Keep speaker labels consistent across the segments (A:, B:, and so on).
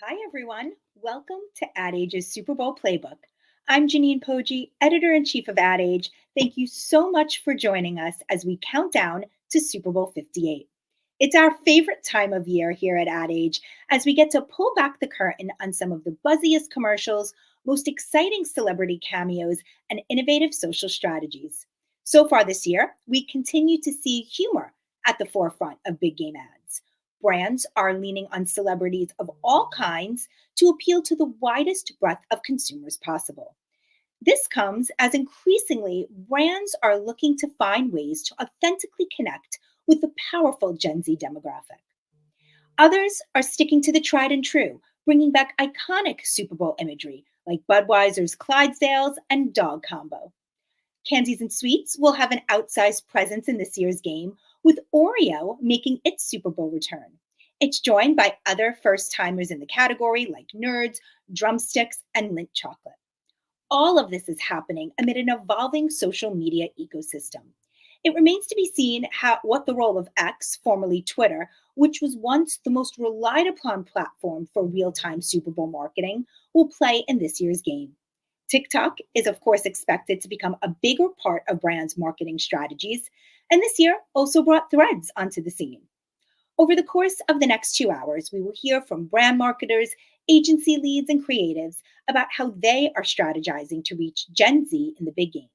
A: Hi, everyone. Welcome to Ad Age's Super Bowl Playbook. I'm Janine Poggi, editor in chief of Ad Age. Thank you so much for joining us as we count down to Super Bowl 58. It's our favorite time of year here at Ad Age as we get to pull back the curtain on some of the buzziest commercials, most exciting celebrity cameos, and innovative social strategies. So far this year, we continue to see humor at the forefront of big game ads. Brands are leaning on celebrities of all kinds to appeal to the widest breadth of consumers possible. This comes as increasingly brands are looking to find ways to authentically connect with the powerful Gen Z demographic. Others are sticking to the tried and true, bringing back iconic Super Bowl imagery like Budweiser's Clydesdales and Dog Combo. Candies and Sweets will have an outsized presence in this year's game, with Oreo making its Super Bowl return. It's joined by other first-timers in the category like Nerds, Drumsticks, and Lindt Chocolate. All of this is happening amid an evolving social media ecosystem. It remains to be seen what the role of X, formerly Twitter, which was once the most relied upon platform for real-time Super Bowl marketing, will play in this year's game. TikTok is, of course, expected to become a bigger part of brands' marketing strategies, and this year also brought Threads onto the scene. Over the course of the next 2 hours, we will hear from brand marketers, agency leads, and creatives about how they are strategizing to reach Gen Z in the big game,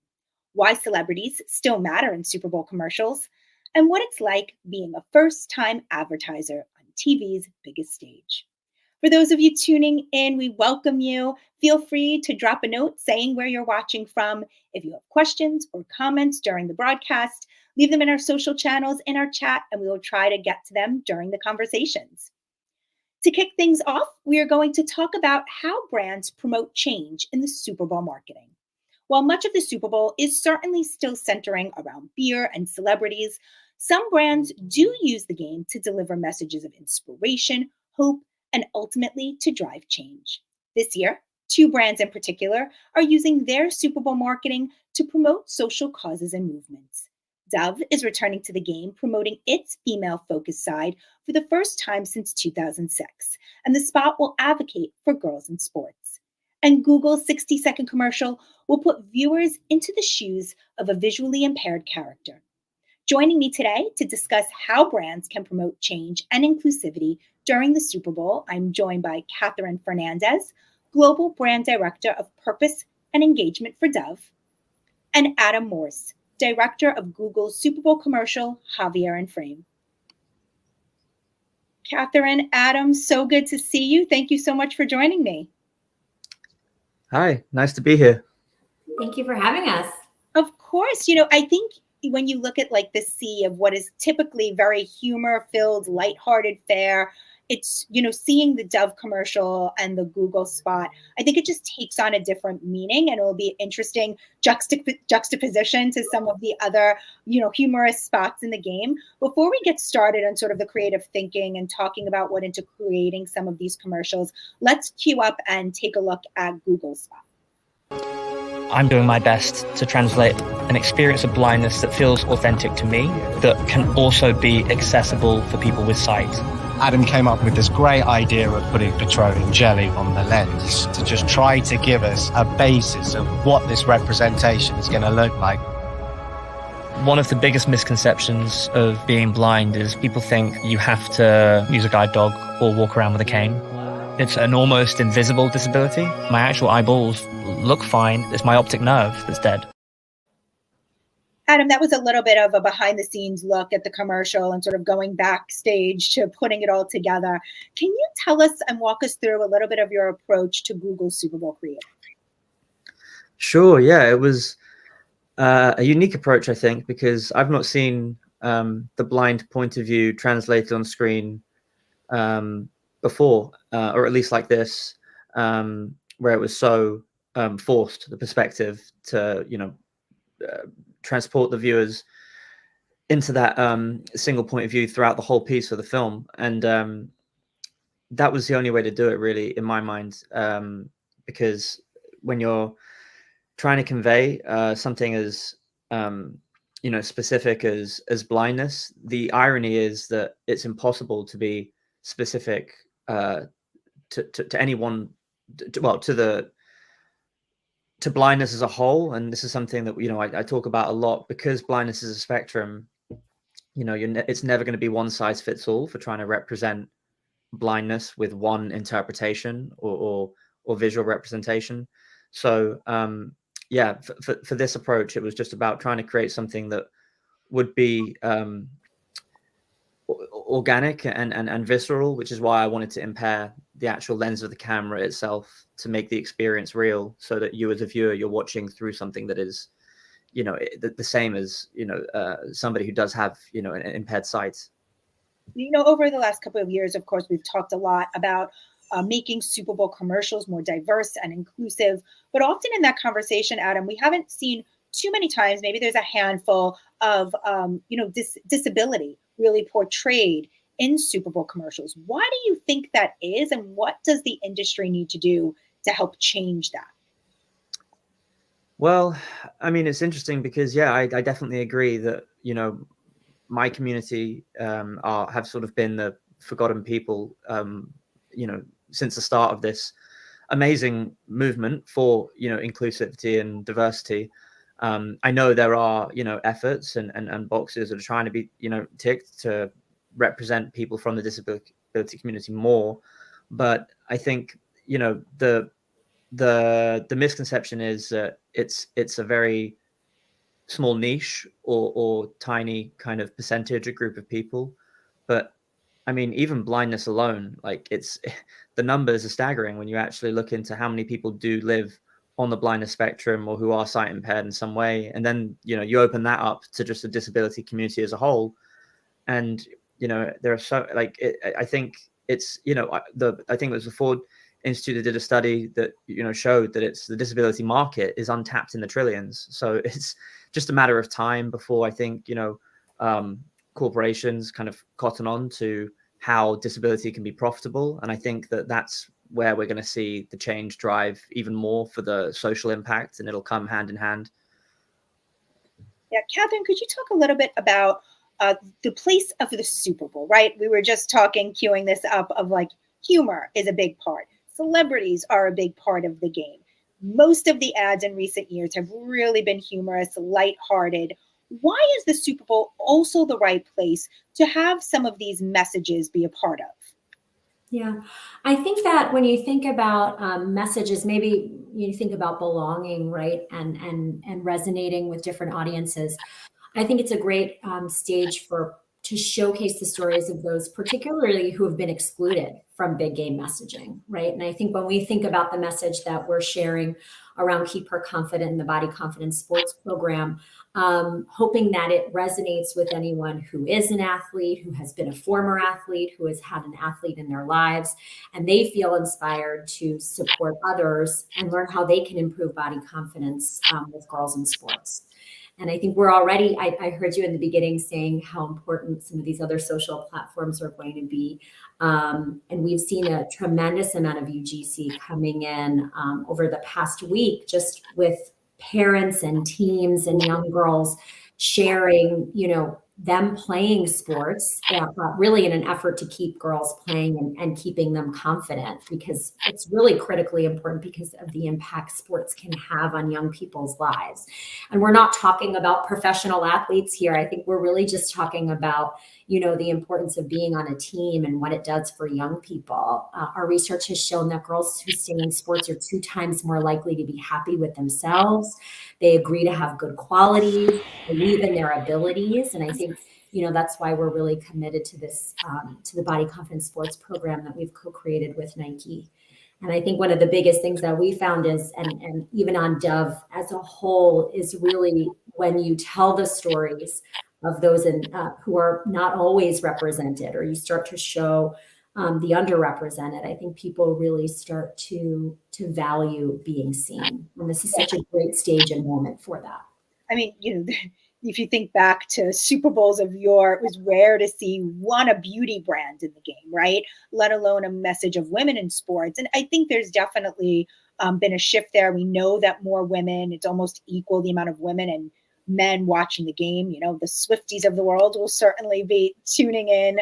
A: why celebrities still matter in Super Bowl commercials, and what it's like being a first-time advertiser on TV's biggest stage. For those of you tuning in, we welcome you. Feel free to drop a note saying where you're watching from. If you have questions or comments during the broadcast, leave them in our social channels in our chat, and we will try to get to them during the conversations. To kick things off, we are going to talk about how brands promote change in the Super Bowl marketing. While much of the Super Bowl is certainly still centering around beer and celebrities, some brands do use the game to deliver messages of inspiration, hope, and ultimately to drive change. This year, 2 brands in particular are using their Super Bowl marketing to promote social causes and movements. Dove is returning to the game, promoting its female-focused side for the first time since 2006, and the spot will advocate for girls in sports. And Google's 60-second commercial will put viewers into the shoes of a visually impaired character. Joining me today to discuss how brands can promote change and inclusivity during the Super Bowl, I'm joined by Catherine Fernandez, Global Brand Director of Purpose and Engagement for Dove, and Adam Morse, Director of Google's Super Bowl commercial, Javier in Frame. Catherine, Adam, so good to see you. Thank you so much for joining me.
B: Hi, nice to be here.
C: Thank you for having us.
A: Of course. I think when you look at like the sea of what is typically very humor-filled, lighthearted fare, it's, seeing the Dove commercial and the Google spot, I think it just takes on a different meaning, and it will be interesting juxtaposition to some of the other, humorous spots in the game. Before we get started on sort of the creative thinking and talking about what into creating some of these commercials, let's cue up and take a look at Google's spot.
B: I'm doing my best to translate an experience of blindness that feels authentic to me, that can also be accessible for people with sight.
D: Adam came up with this great idea of putting petroleum jelly on the lens to just try to give us a basis of what this representation is going to look like.
B: One of the biggest misconceptions of being blind is people think you have to use a guide dog or walk around with a cane. It's an almost invisible disability. My actual eyeballs look fine. It's my optic nerve that's dead.
A: Adam, that was a little bit of a behind the scenes look at the commercial and sort of going backstage to putting it all together. Can you tell us and walk us through a little bit of your approach to Google's Super Bowl creative?
B: Sure, yeah, it was a unique approach, I think, because I've not seen the blind point of view translated on screen before, or at least like this, where it was so forced, the perspective to, transport the viewers into that single point of view throughout the whole piece of the film. And that was the only way to do it, really, in my mind, because when you're trying to convey something as specific as blindness, the irony is that it's impossible to be specific to anyone, to blindness as a whole. And this is something that I talk about a lot, because blindness is a spectrum. It's never going to be one size fits all for trying to represent blindness with one interpretation or visual representation. So for this approach, it was just about trying to create something that would be organic and visceral, which is why I wanted to impair the actual lens of the camera itself to make the experience real, so that you as a viewer, you're watching through something that is the same as somebody who does have an impaired sight.
A: Over the last couple of years, of course, we've talked a lot about making Super Bowl commercials more diverse and inclusive. But often in that conversation, Adam, we haven't seen too many times, maybe there's a handful of, disability really portrayed in Super Bowl commercials. Why do you think that is? And what does the industry need to do to help change that?
B: Well, I mean, it's interesting because, I definitely agree that, my community have sort of been the forgotten people, since the start of this amazing movement for, inclusivity and diversity. I know there are, efforts and boxes that are trying to be, ticked to represent people from the disability community more. But I think, the misconception is that it's a very small niche or tiny kind of percentage, a group of people. But I mean, even blindness alone, like the numbers are staggering when you actually look into how many people do live on the blindness spectrum or who are sight impaired in some way. And then, you open that up to just the disability community as a whole. And, there are so I think it's, I think it was the Ford Institute that did a study that, showed that it's the disability market is untapped in the trillions. So it's just a matter of time before I think, corporations kind of cotton on to how disability can be profitable. And I think that that's where we're going to see the change drive even more for the social impact, and it'll come hand in hand.
A: Yeah, Catherine, could you talk a little bit about the place of the Super Bowl, right? We were just queuing this up of humor is a big part. Celebrities are a big part of the game. Most of the ads in recent years have really been humorous, lighthearted. Why is the Super Bowl also the right place to have some of these messages be a part of?
C: Yeah, I think that when you think about messages, maybe you think about belonging, right, and resonating with different audiences. I think it's a great stage to showcase the stories of those, particularly who have been excluded from big game messaging, right? And I think when we think about the message that we're sharing around Keep Her Confident in the Body Confidence Sports Program, hoping that it resonates with anyone who is an athlete, who has been a former athlete, who has had an athlete in their lives, and they feel inspired to support others and learn how they can improve body confidence with girls in sports. And I think we're already, I heard you in the beginning saying how important some of these other social platforms are going to be. And we've seen a tremendous amount of UGC coming in over the past week, just with parents and teams and young girls sharing, them playing sports, really in an effort to keep girls playing and keeping them confident, because it's really critically important because of the impact sports can have on young people's lives. And we're not talking about professional athletes here. I think we're really just talking about, the importance of being on a team and what it does for young people. Our research has shown that girls who stay in sports are 2 times more likely to be happy with themselves. They agree to have good qualities, believe in their abilities. And I think, that's why we're really committed to this, to the Body Confidence Sports program that we've co-created with Nike. And I think one of the biggest things that we found is, and even on Dove as a whole, is really when you tell the stories of those who are not always represented, or you start to show the underrepresented, I think people really start to value being seen. And this is such a great stage and moment for that.
A: I mean, if you think back to Super Bowls of yore, it was rare to see a beauty brand in the game, right? Let alone a message of women in sports. And I think there's definitely been a shift there. We know that more women, it's almost equal the amount of women and men watching the game. The Swifties of the world will certainly be tuning in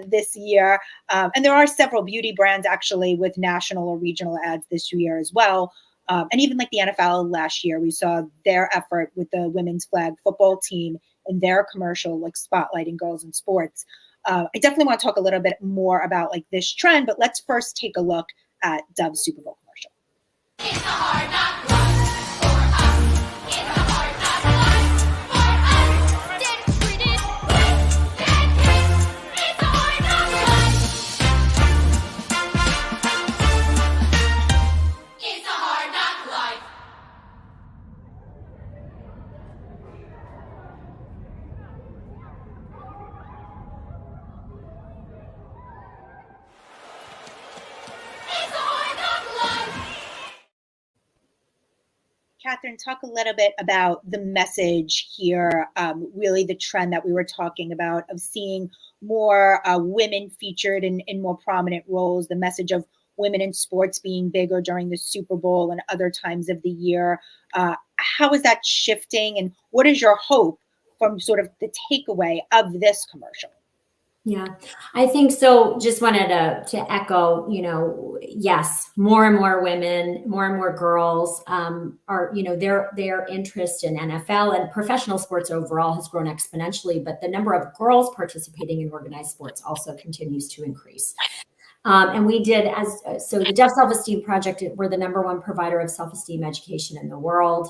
A: this year. And there are several beauty brands actually with national or regional ads this year as well. And even like the NFL last year, we saw their effort with the women's flag football team and their commercial, like spotlighting girls in sports. I definitely want to talk a little bit more about like this trend, but let's first take a look at Dove's Super Bowl commercial.
E: It's a hard knock life for us. It's a hard knock life for us. Dead treated, dead hit. It's a hard knock life. It's a hard knock life. It's a hard knock life.
A: Catherine, talk a little bit about the message here, really the trend that we were talking about of seeing more women featured in more prominent roles, the message of women in sports being bigger during the Super Bowl and other times of the year. How is that shifting, and what is your hope from sort of the takeaway of this commercial?
C: Yeah, I think so. Just wanted to echo, yes, more and more women, more and more girls are, their interest in NFL and professional sports overall has grown exponentially, but the number of girls participating in organized sports also continues to increase. And we did so the Dove Self-Esteem Project, we're the #1 provider of self-esteem education in the world.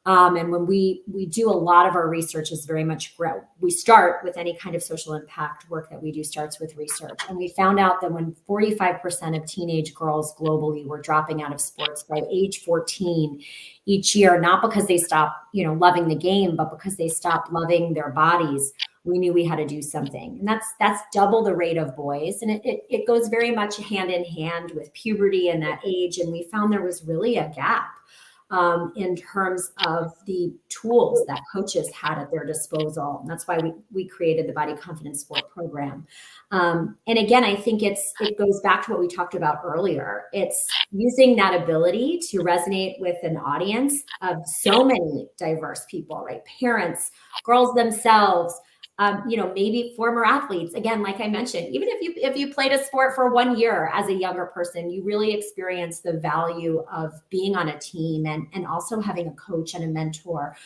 C: And when we do a lot of our research is very much we start with any kind of social impact work that we do starts with research. And we found out that when 45% of teenage girls globally were dropping out of sports by age 14 each year, not because they stopped, loving the game, but because they stopped loving their bodies, we knew we had to do something. And that's double the rate of boys. And it goes very much hand in hand with puberty and that age. And we found there was really a gap in terms of the tools that coaches had at their disposal. And that's why we created the Body Confidence Sport program. And again, I think it goes back to what we talked about earlier. It's using that ability to resonate with an audience of so many diverse people, right? Parents, girls themselves, maybe former athletes. Again, like I mentioned, even if you played a sport for 1 year as a younger person, you really experience the value of being on a team and also having a coach and a mentor.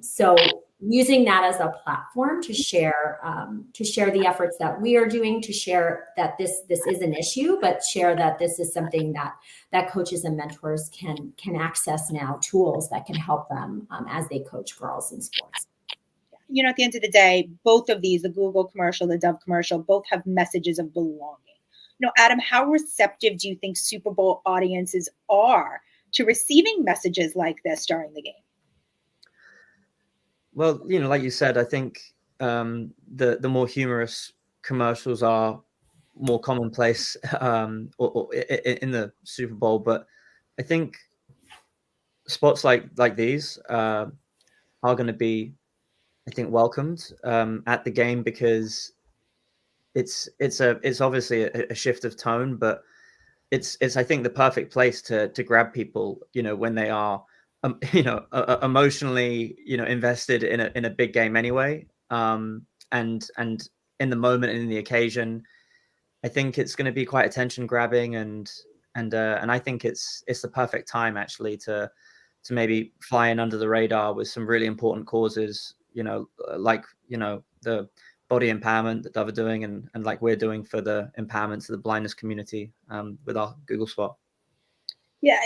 C: So using that as a platform to share the efforts that we are doing, to share that this is an issue, but share that this is something that coaches and mentors can access now, tools that can help them as they coach girls in sports.
A: At the end of the day, both of these, the Google commercial, the Dove commercial, both have messages of belonging. Adam, how receptive do you think Super Bowl audiences are to receiving messages like this during the game?
B: Well, like you said, I think the more humorous commercials are more commonplace or in the Super Bowl. But I think spots like these are going to be, I think, welcomed at the game, because it's obviously a shift of tone, but it's I think the perfect place to grab people, when they are emotionally, invested in a big game anyway. And in the moment and in the occasion, I think it's going to be quite attention grabbing, and I think it's the perfect time actually to maybe fly in under the radar with some really important causes, like the body empowerment that Dove are doing, and like we're doing for the empowerment to the blindness community with our Google Spot.
A: Yeah,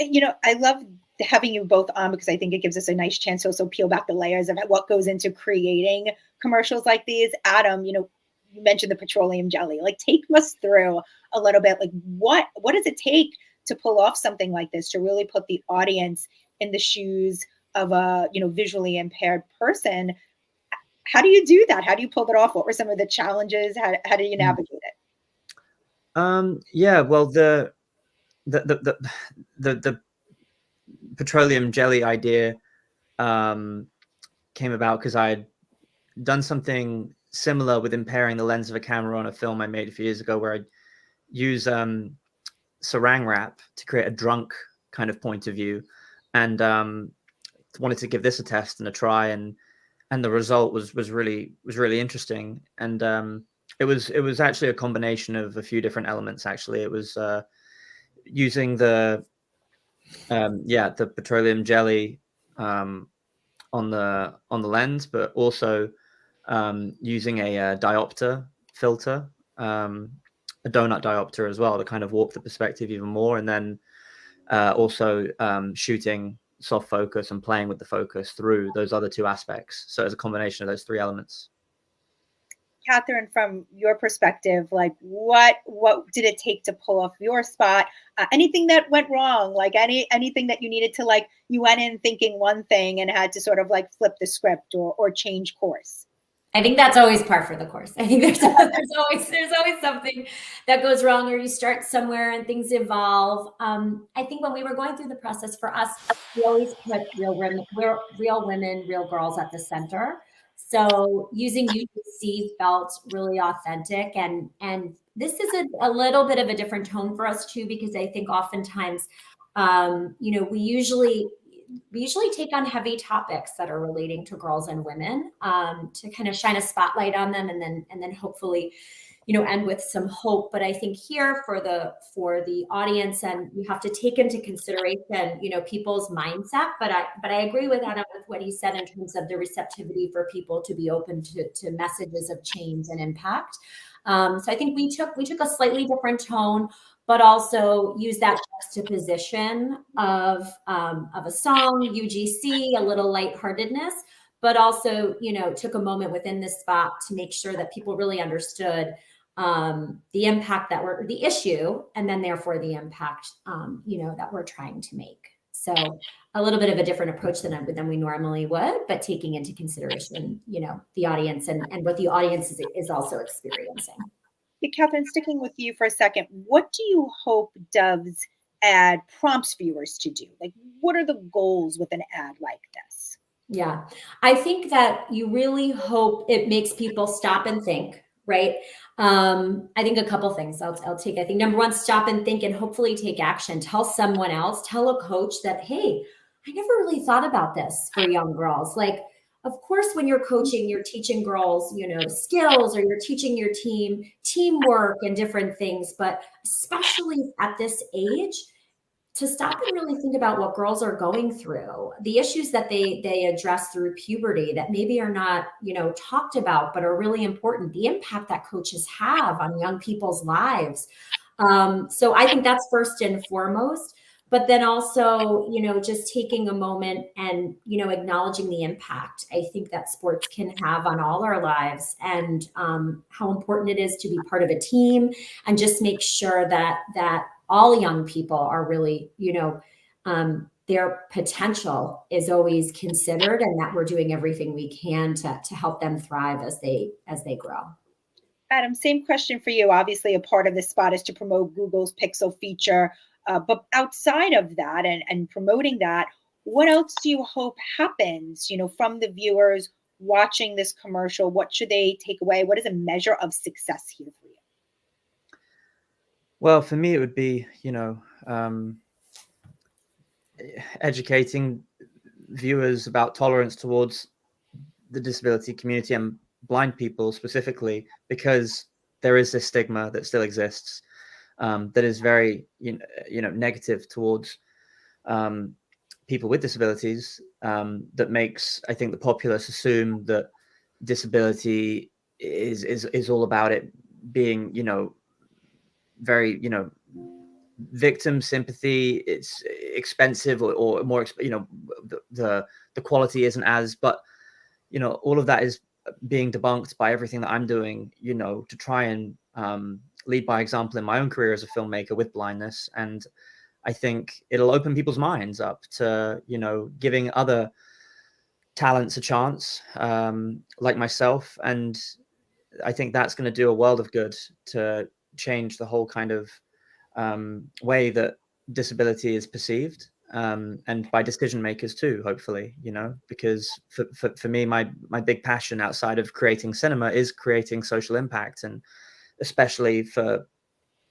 A: I love having you both on because I think it gives us a nice chance to also peel back the layers of what goes into creating commercials like these. Adam, you mentioned the petroleum jelly. Like, take us through a little bit. Like, what does it take to pull off something like this, to really put the audience in the shoes of a visually impaired person? How do you do that? How do you pull that off? What were some of the challenges? How do you navigate it?
B: Yeah, well, the petroleum jelly idea came about because I had done something similar with impairing the lens of a camera on a film I made a few years ago, where I'd use saran wrap to create a drunk kind of point of view, and wanted to give this a test and a try, and the result was really interesting. And it was actually a combination of a few different elements. Actually, it was using the petroleum jelly on the lens, but also using a diopter filter, a donut diopter as well, to kind of warp the perspective even more, and then also shooting soft focus and playing with the focus through those other two aspects. So it's a combination of those three elements.
A: Catherine, from your perspective, like what did it take to pull off your spot? Anything that went wrong, like anything that you needed to, like, you went in thinking one thing and had to sort of like flip the script or change course?
C: I think that's always par for the course. I think there's always something that goes wrong, or you start somewhere and things evolve. I think when we were going through the process, for us, we always put real women, real girls at the center. So using UGC felt really authentic, and this is a little bit of a different tone for us too, because I think oftentimes, we usually take on heavy topics that are relating to girls and women, to kind of shine a spotlight on them, and then hopefully, end with some hope. But I think here for the audience, and you have to take into consideration, people's mindset. But I agree with Adam with what he said in terms of the receptivity for people to be open to messages of change and impact. So I think we took a slightly different tone, but also use that juxtaposition of a song, UGC, a little lightheartedness, but also, took a moment within this spot to make sure that people really understood the impact the issue, and then therefore the impact, that we're trying to make. So a little bit of a different approach than we normally would, but taking into consideration, the audience and what the audience is also experiencing.
A: Yeah, Catherine, sticking with you for a second, what do you hope Dove's ad prompts viewers to do? Like, what are the goals with an ad like this?
C: Yeah, I think that you really hope it makes people stop and think, right? I think a couple things I'll take. I think number one, stop and think and hopefully take action. Tell someone else, tell a coach that, hey, I never really thought about this for young girls. Like, of course, when you're coaching, you're teaching girls, skills, or you're teaching your team teamwork and different things. But especially at this age, to stop and really think about what girls are going through, the issues that they address through puberty that maybe are not, talked about, but are really important, the impact that coaches have on young people's lives. So I think that's first and foremost. But then also, just taking a moment and, acknowledging the impact I think that sports can have on all our lives, and how important it is to be part of a team, and just make sure that all young people are really, their potential is always considered, and that we're doing everything we can to help them thrive as they grow.
A: Adam, same question for you. Obviously, a part of this spot is to promote Google's Pixel feature. But outside of that and promoting that, what else do you hope happens, from the viewers watching this commercial? What should they take away? What is a measure of success here for you?
B: Well, for me, it would be, educating viewers about tolerance towards the disability community and blind people specifically, because there is this stigma that still exists, that is very negative towards people with disabilities, that makes, I think, the populace assume that disability is all about it being very victim sympathy. It's expensive or more the quality isn't as, but all of that is being debunked by everything that I'm doing to try and lead by example in my own career as a filmmaker with blindness. And I think it'll open people's minds up to giving other talents a chance, like myself. And I think that's going to do a world of good to change the whole kind of way that disability is perceived, and by decision makers too, hopefully, because for me, my big passion outside of creating cinema is creating social impact, and especially for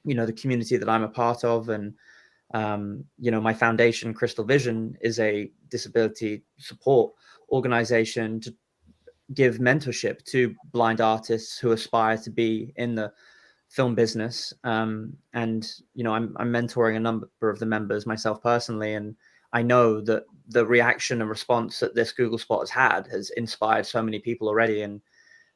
B: the community that I'm a part of. And my foundation, Crystal Vision, is a disability support organization to give mentorship to blind artists who aspire to be in the film business. And I'm mentoring a number of the members myself personally, and I know that the reaction and response that this Google Spot has had has inspired so many people already. And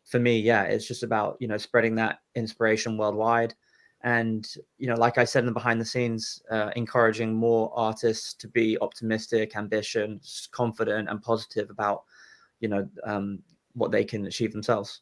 B: for me, it's just about spreading that inspiration worldwide. And like I said in the behind the scenes, encouraging more artists to be optimistic, ambitious, confident, and positive about what they can achieve themselves.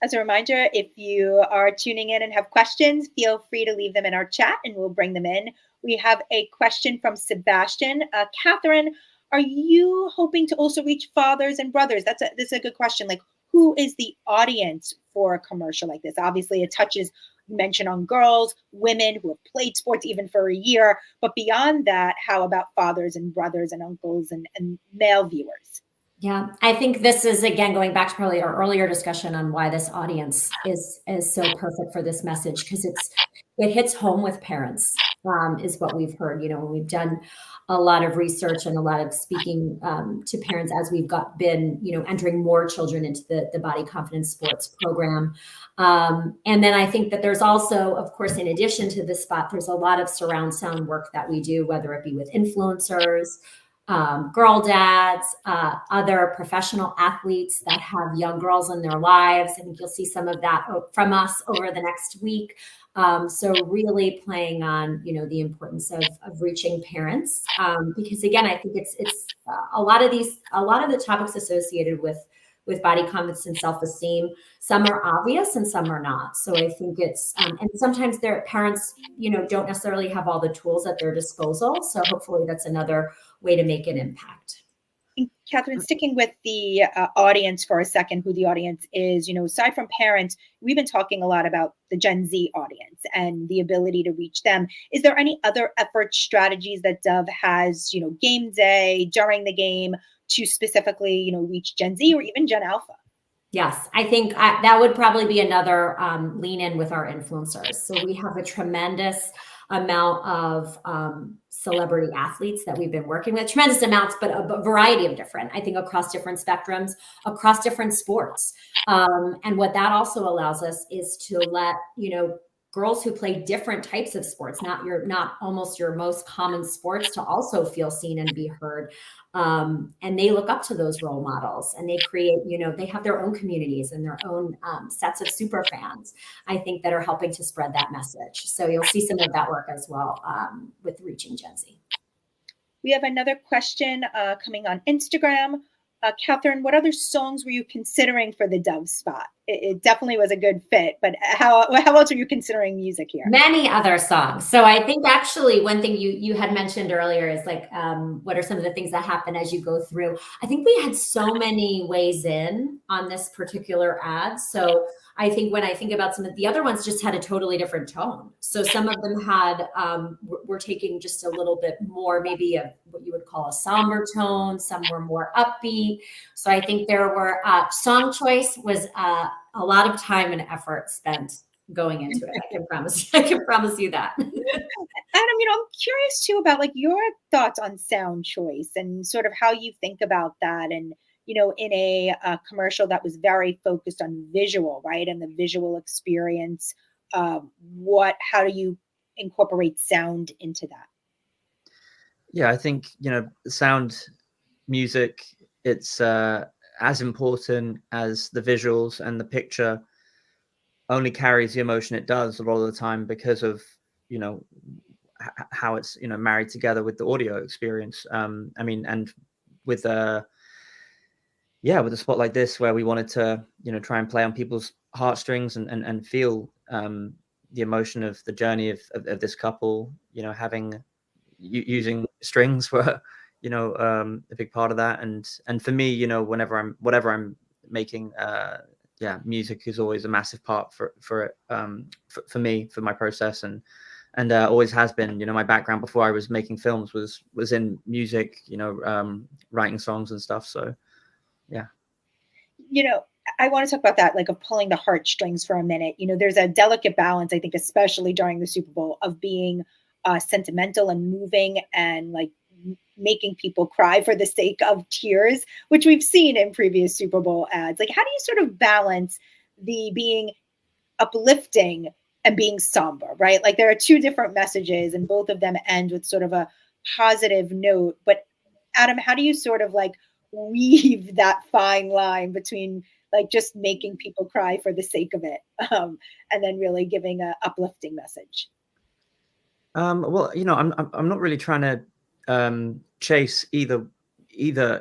A: As a reminder, if you are tuning in and have questions, feel free to leave them in our chat and we'll bring them in. We have a question from Sebastian. Catherine, are you hoping to also reach fathers and brothers? This is a good question. Like, who is the audience for a commercial like this? Obviously, it touches mention on girls, women who have played sports even for a year. But beyond that, how about fathers and brothers and uncles and male viewers?
C: Yeah, I think this is, again, going back to probably our earlier discussion on why this audience is so perfect for this message, because it hits home with parents, is what we've heard. We've done a lot of research and a lot of speaking to parents as we've been entering more children into the Body Confidence Sports program. And then I think that there's also, of course, in addition to this spot, there's a lot of surround sound work that we do, whether it be with influencers, girl dads, other professional athletes that have young girls in their lives. I think you'll see some of that from us over the next week. So really playing on, the importance of reaching parents, because again, I think it's a lot of the topics associated with body confidence and self-esteem. Some are obvious and some are not. So I think it's, and sometimes their parents, don't necessarily have all the tools at their disposal. So hopefully that's another way to make an impact.
A: Catherine, sticking with the audience for a second, who the audience is, aside from parents, we've been talking a lot about the Gen Z audience and the ability to reach them. Is there any other effort strategies that Dove has, game day, during the game, to specifically, reach Gen Z or even Gen Alpha?
C: Yes, I think that would probably be another lean in with our influencers. So we have a tremendous amount of celebrity athletes that we've been working with, tremendous amounts, but a variety of different, I think, across different spectrums, across different sports. And what that also allows us is to let, girls who play different types of sports, not almost your most common sports, to also feel seen and be heard. And they look up to those role models, and they create, they have their own communities and their own sets of super fans, I think, that are helping to spread that message. So you'll see some of that work as well with reaching Gen Z.
A: We have another question coming on Instagram. Catherine, what other songs were you considering for the Dove spot? It definitely was a good fit, but how else are you considering music here?
C: Many other songs. So I think actually one thing you had mentioned earlier is like, what are some of the things that happen as you go through? I think we had so many ways in on this particular ad. So I think when I think about some of the other ones, just had a totally different tone. So some of them had, were taking just a little bit more, maybe what you would call a somber tone. Some were more upbeat. So I think there were, song choice was a lot of time and effort spent going into it. I can promise you that.
A: Adam, I'm curious too about like your thoughts on sound choice and sort of how you think about that. And, in a commercial that was very focused on visual, right? And the visual experience, how do you incorporate sound into that?
B: Yeah, I think, sound, music, it's as important as the visuals, and the picture only carries the emotion it does a lot of the time because of, how it's, married together with the audio experience. And with with a spot like this where we wanted to, try and play on people's heartstrings and feel the emotion of the journey of this couple, having using strings were a big part of that. And for me, whatever I'm making, music is always a massive part for it, for me, for my process, and always has been. My background before I was making films was in music, writing songs and stuff. So yeah.
A: I want to talk about that, like of pulling the heartstrings for a minute. There's a delicate balance, I think, especially during the Super Bowl, of being sentimental and moving and like making people cry for the sake of tears, which we've seen in previous Super Bowl ads. Like, how do you sort of balance the being uplifting and being somber, right? Like, there are two different messages and both of them end with sort of a positive note. But Adam, how do you sort of like weave that fine line between like just making people cry for the sake of it, and then really giving a uplifting message?
B: Well, I'm not really trying to chase either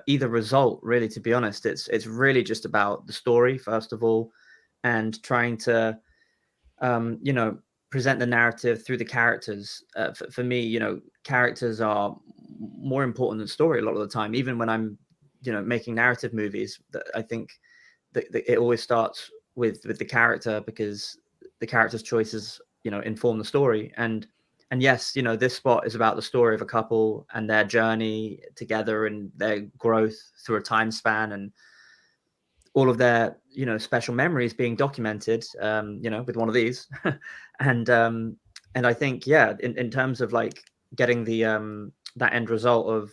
B: result, really, to be honest. It's really just about the story, first of all, and trying to present the narrative through the characters. For me, characters are more important than story a lot of the time. Even when I'm making narrative movies, that I think that it always starts with the character, because the character's choices inform the story. And yes, this spot is about the story of a couple and their journey together and their growth through a time span, and all of their special memories being documented with one of these. and I think, in terms of like getting the that end result of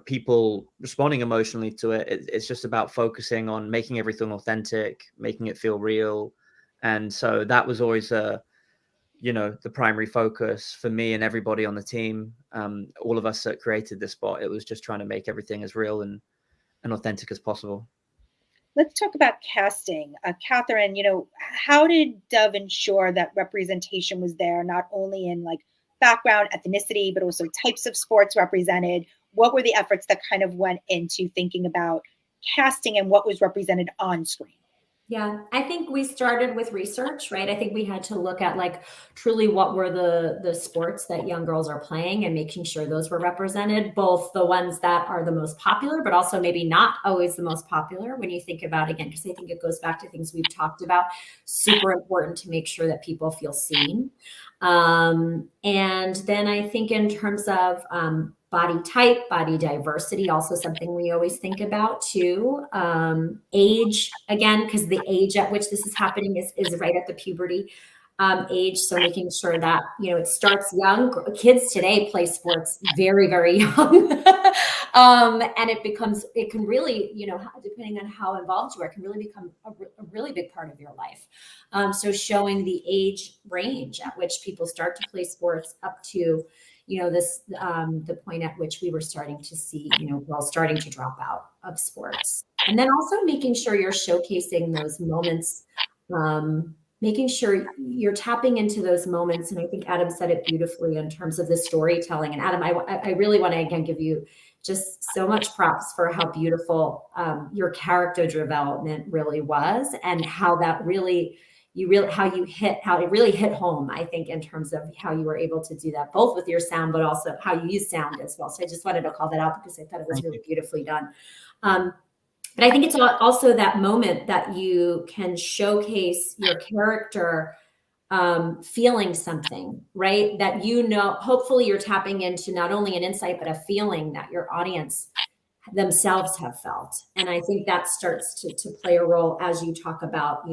B: people responding emotionally to it, it's just about focusing on making everything authentic, making it feel real. And so that was always the primary focus for me and everybody on the team. All of us that created this spot, it was just trying to make everything as real and authentic as possible.
A: Let's talk about casting. Catherine, how did Dove ensure that representation was there, not only in like background, ethnicity, but also types of sports represented? What were the efforts that kind of went into thinking about casting and what was represented on screen?
C: Yeah, I think we started with research, right? I think we had to look at like truly what were the sports that young girls are playing and making sure those were represented, both the ones that are the most popular, but also maybe not always the most popular when you think about, again, because I think it goes back to things we've talked about, super important to make sure that people feel seen. And then I think in terms of body type, body diversity, also something we always think about too. Age, again, because the age at which this is happening is right at the puberty age. So making sure that, it starts young. Kids today play sports very, very young. And it can really, depending on how involved you are, can really become a really big part of your life. So showing the age range at which people start to play sports up to, the point at which we were starting to see, girls starting to drop out of sports. And then also making sure you're showcasing those moments, making sure you're tapping into those moments. And I think Adam said it beautifully in terms of the storytelling. And Adam, I really want to, again, give you just so much props for how beautiful your character development really was, and how that really, how it really hit home, I think, in terms of how you were able to do that, both with your sound, but also how you use sound as well. So I just wanted to call that out because I thought it was really beautifully done. But I think it's also that moment that you can showcase your character feeling something, right? That, hopefully you're tapping into not only an insight, but a feeling that your audience themselves have felt. And I think that starts to play a role as you talk about,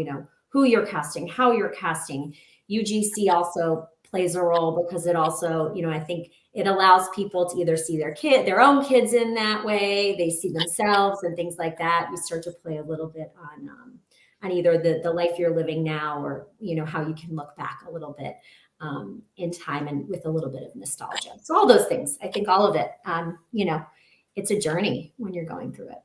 C: who you're casting, how you're casting. UGC also plays a role because it also, I think it allows people to either see their own kids in that way, they see themselves and things like that. You start to play a little bit on either the life you're living now, or how you can look back a little bit in time and with a little bit of nostalgia. So all those things, I think all of it, it's a journey when you're going through it.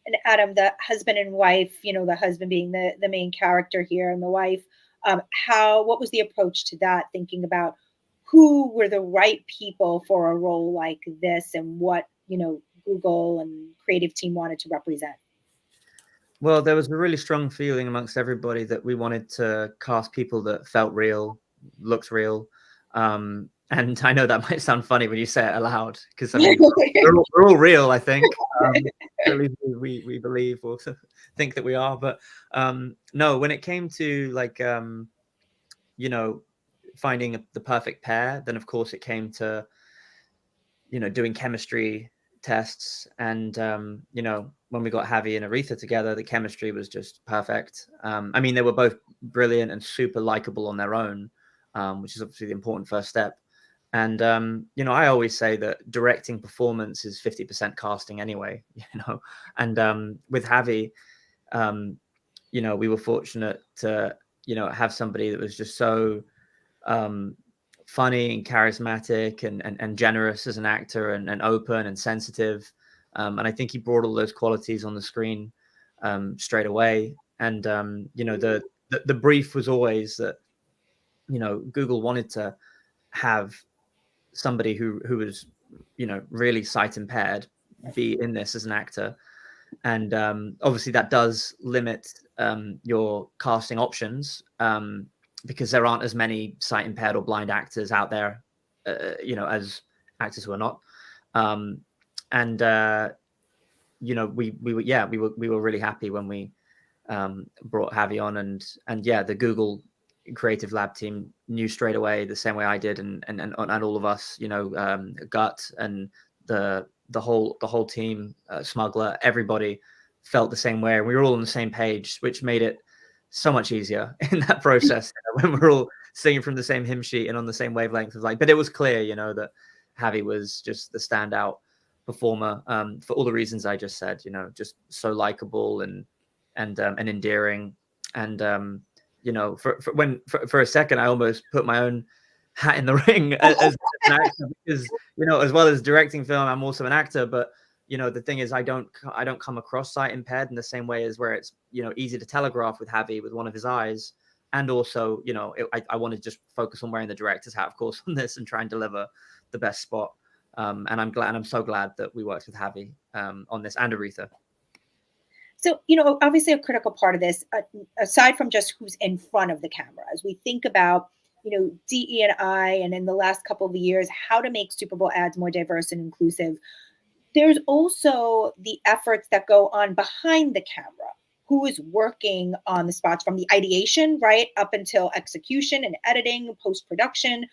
A: And Adam, the husband and wife, the husband being the main character here, and the wife, what was the approach to that, thinking about who were the right people for a role like this, and what, Google and creative team wanted to represent?
B: Well, there was a really strong feeling amongst everybody that we wanted to cast people that felt real, looked real. And I know that might sound funny when you say it aloud, because I mean, we're all real, I think. At least we believe or think that we are. But no, when it came to finding the perfect pair, then of course it came to, doing chemistry tests. And, when we got Javi and Aretha together, the chemistry was just perfect. I mean, they were both brilliant and super likable on their own, which is obviously the important first step. And, I always say that directing performance is 50% casting anyway, and with Javi, we were fortunate to, have somebody that was just so funny and charismatic and generous as an actor, and open and sensitive. And I think he brought all those qualities on the screen straight away. And, the brief was always that, Google wanted to have somebody who was, really sight impaired be in this as an actor. And obviously that does limit your casting options, because there aren't as many sight impaired or blind actors out there, as actors who are not. And we were really happy when we brought Javi on, and the Google creative lab team knew straight away, the same way I did, and all of us, Gut and the whole team, Smuggler, everybody felt the same way, and we were all on the same page, which made it so much easier in that process when we're all singing from the same hymn sheet and on the same wavelength of but it was clear, that Javi was just the standout performer, for all the reasons I just said, just so likable and endearing. And for a second I almost put my own hat in the ring as an actor, because as well as directing film, I'm also an actor. But the thing is, I don't come across sight impaired in the same way as where it's easy to telegraph with Javi with one of his eyes. And also I want to just focus on wearing the director's hat, of course, on this, and try and deliver the best spot. And I'm so glad that we worked with Javi on this, and Aretha.
A: So, obviously a critical part of this, aside from just who's in front of the camera, as we think about, DE&I, and in the last couple of years, how to make Super Bowl ads more diverse and inclusive, there's also the efforts that go on behind the camera. Who is working on the spots from the ideation, right, up until execution and editing, post-production?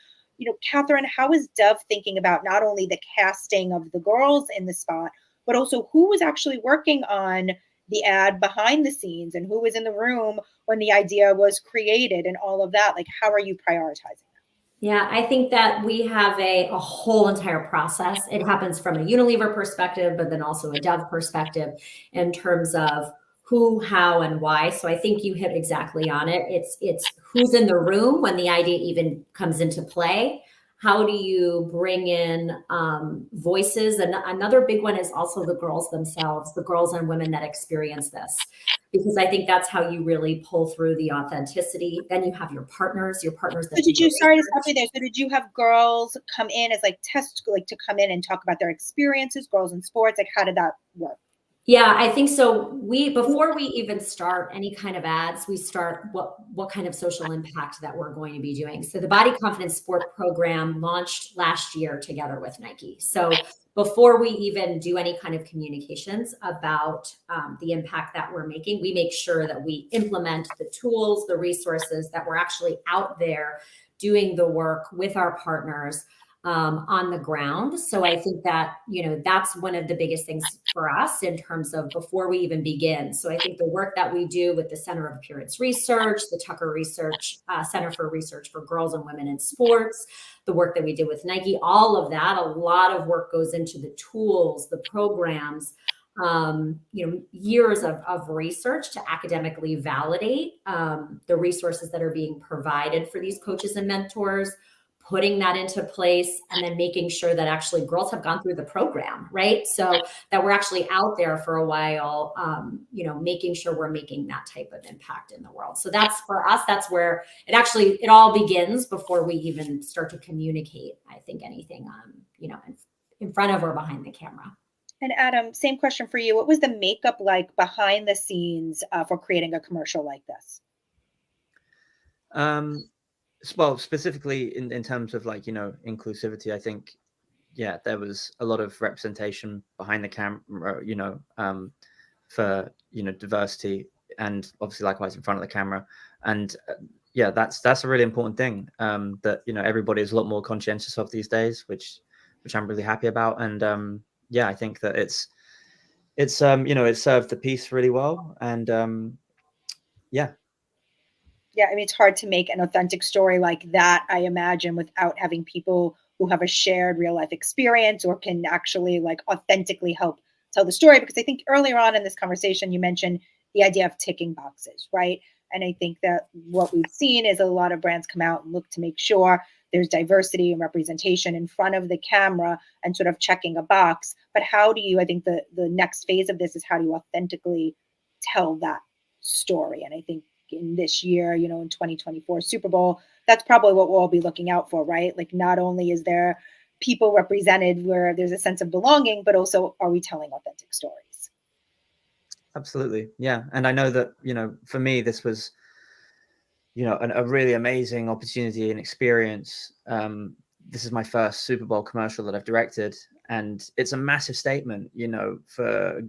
A: Catherine, how is Dove thinking about not only the casting of the girls in the spot, but also who was actually working on the ad behind the scenes, and who was in the room when the idea was created, and all of that? Like, how are you prioritizing that?
C: Yeah, I think that we have a whole entire process. It happens from a Unilever perspective, but then also a Dove perspective in terms of who, how, and why. So I think you hit exactly on it. It's who's in the room when the idea even comes into play. How do you bring in voices? And another big one is also the girls themselves, the girls and women that experience this, because I think that's how you really pull through the authenticity. Then you have your partners. That
A: sorry to stop you there. So did you have girls come in as to come in and talk about their experiences, girls in sports? Like, how did that work?
C: Yeah, I think so. Before we even start any kind of ads, we start what kind of social impact that we're going to be doing. So the Body Confidence Sport program launched last year together with Nike. So before we even do any kind of communications about the impact that we're making, we make sure that we implement the tools, the resources, that we're actually out there doing the work with our partners, on the ground. So I think that, that's one of the biggest things for us in terms of before we even begin. So I think the work that we do with the Center of Appearance Research, the Tucker Research Center for Research for Girls and Women in Sports, the work that we did with Nike, all of that, a lot of work goes into the tools, the programs, years of research to academically validate the resources that are being provided for these coaches and mentors, putting that into place, and then making sure that actually girls have gone through the program, right? So that we're actually out there for a while, making sure we're making that type of impact in the world. So that's, for us, that's where it all begins before we even start to communicate, I think, anything, in front of or behind the camera.
A: And Adam, same question for you. What was the makeup like behind the scenes for creating a commercial like this?
B: Well, specifically in terms of inclusivity, I think, yeah, there was a lot of representation behind the camera, for diversity, and obviously likewise in front of the camera. And yeah, that's a really important thing that everybody is a lot more conscientious of these days, which I'm really happy about. And yeah, I think that it's it served the piece really well. And yeah.
A: Yeah, I mean, it's hard to make an authentic story like that, I imagine, without having people who have a shared real life experience or can actually authentically help tell the story. Because I think earlier on in this conversation, you mentioned the idea of ticking boxes, right? And I think that what we've seen is a lot of brands come out and look to make sure there's diversity and representation in front of the camera and sort of checking a box. But how do you, I think the next phase of this is how do you authentically tell that story? And I think in this year, in 2024 Super Bowl, that's probably what we'll all be looking out for, right? Like, not only is there people represented where there's a sense of belonging, but also, are we telling authentic stories?
B: Absolutely. Yeah. And I know that, for me, this was, a really amazing opportunity and experience. This is my first Super Bowl commercial that I've directed, and it's a massive statement, for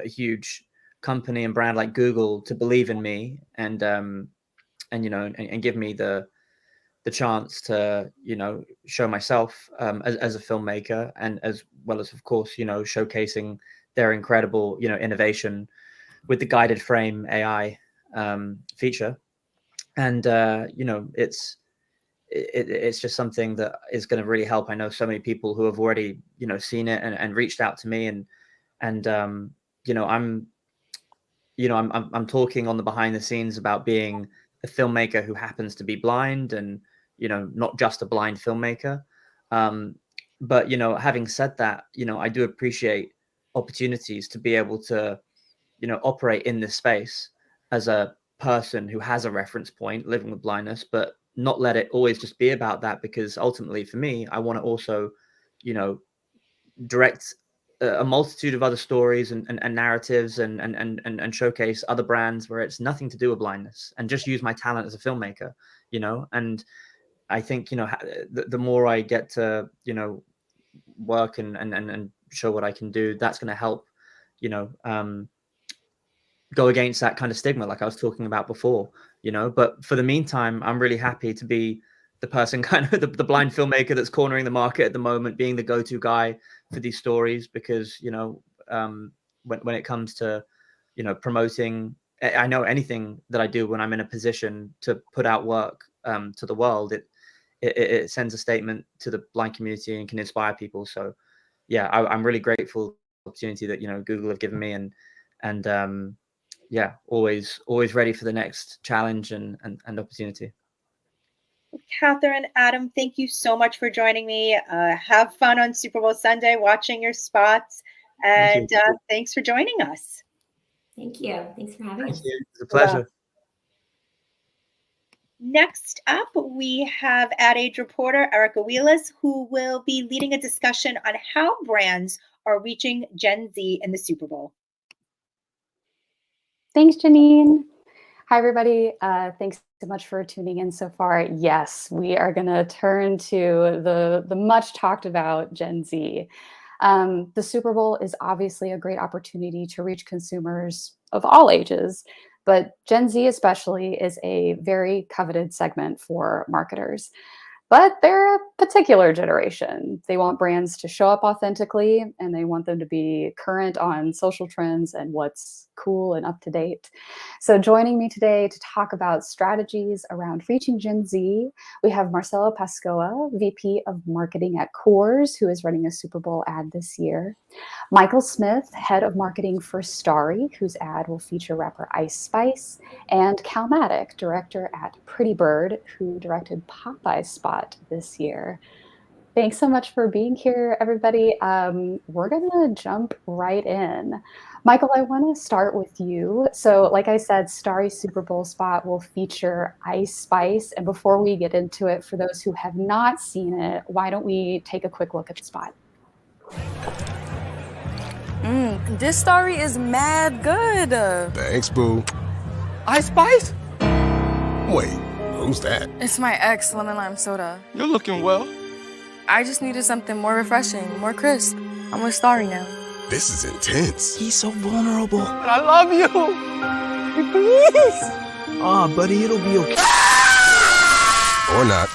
B: a huge company and brand like Google to believe in me and give me the chance to, show myself as a filmmaker, and as well as, of course, showcasing their incredible, innovation with the guided frame AI feature. And it's just something that is going to really help. I know so many people who have already seen it and reached out to me, and I'm talking on the behind the scenes about being a filmmaker who happens to be blind, and not just a blind filmmaker. But having said that, I do appreciate opportunities to be able to operate in this space as a person who has a reference point living with blindness, but not let it always just be about that, because ultimately for me, I want to also direct a multitude of other stories and narratives and showcase other brands where it's nothing to do with blindness, and just use my talent as a filmmaker. And I think the more I get to work and show what I can do, that's going to help go against that kind of stigma like I was talking about before. But for the meantime, I'm really happy to be the person, kind of the blind filmmaker that's cornering the market at the moment, being the go-to guy for these stories, because when it comes to promoting, I know anything that I do, when I'm in a position to put out work to the world, it sends a statement to the blind community and can inspire people. So yeah, I'm really grateful for the opportunity that Google have given me, and yeah, always ready for the next challenge and opportunity.
A: Catherine, Adam, thank you so much for joining me. Have fun on Super Bowl Sunday watching your spots. And thanks for joining us.
C: Thank you. Thanks for having us.
B: It's a pleasure.
A: Next up, we have Ad Age reporter Erica Wheelis, who will be leading a discussion on how brands are reaching Gen Z in the Super Bowl.
F: Thanks, Janine. Hi, everybody. Thanks so much for tuning in so far. Yes, we are going to turn to the much talked about Gen Z. The Super Bowl is obviously a great opportunity to reach consumers of all ages, but Gen Z especially is a very coveted segment for marketers. but they're a particular generation. They want brands to show up authentically, and they want them to be current on social trends and what's cool and up to date. So joining me today to talk about strategies around reaching Gen Z, we have Marcela Pascoa, VP of Marketing at Coors, who is running a Super Bowl ad this year. Michael Smith, head of marketing for Starry, whose ad will feature rapper Ice Spice, and Cal Maddock, director at Pretty Bird, who directed Popeye's spot this year. Thanks so much for being here, everybody. We're going to jump right in. Michael, I want to start with you. So, like I said, Starry's Super Bowl spot will feature Ice Spice. And before we get into it, for those who have not seen it, why don't we take a quick look at the spot?
G: This story is mad good.
H: Thanks, boo.
I: Ice Spice?
H: Wait, who's that?
G: It's my ex lemon lime soda.
I: You're looking well.
G: I just needed something more refreshing, more crisp. I'm with Starry now.
H: This is intense.
I: He's so vulnerable. And I love you. Please. Aw, buddy, it'll be okay.
H: Or not.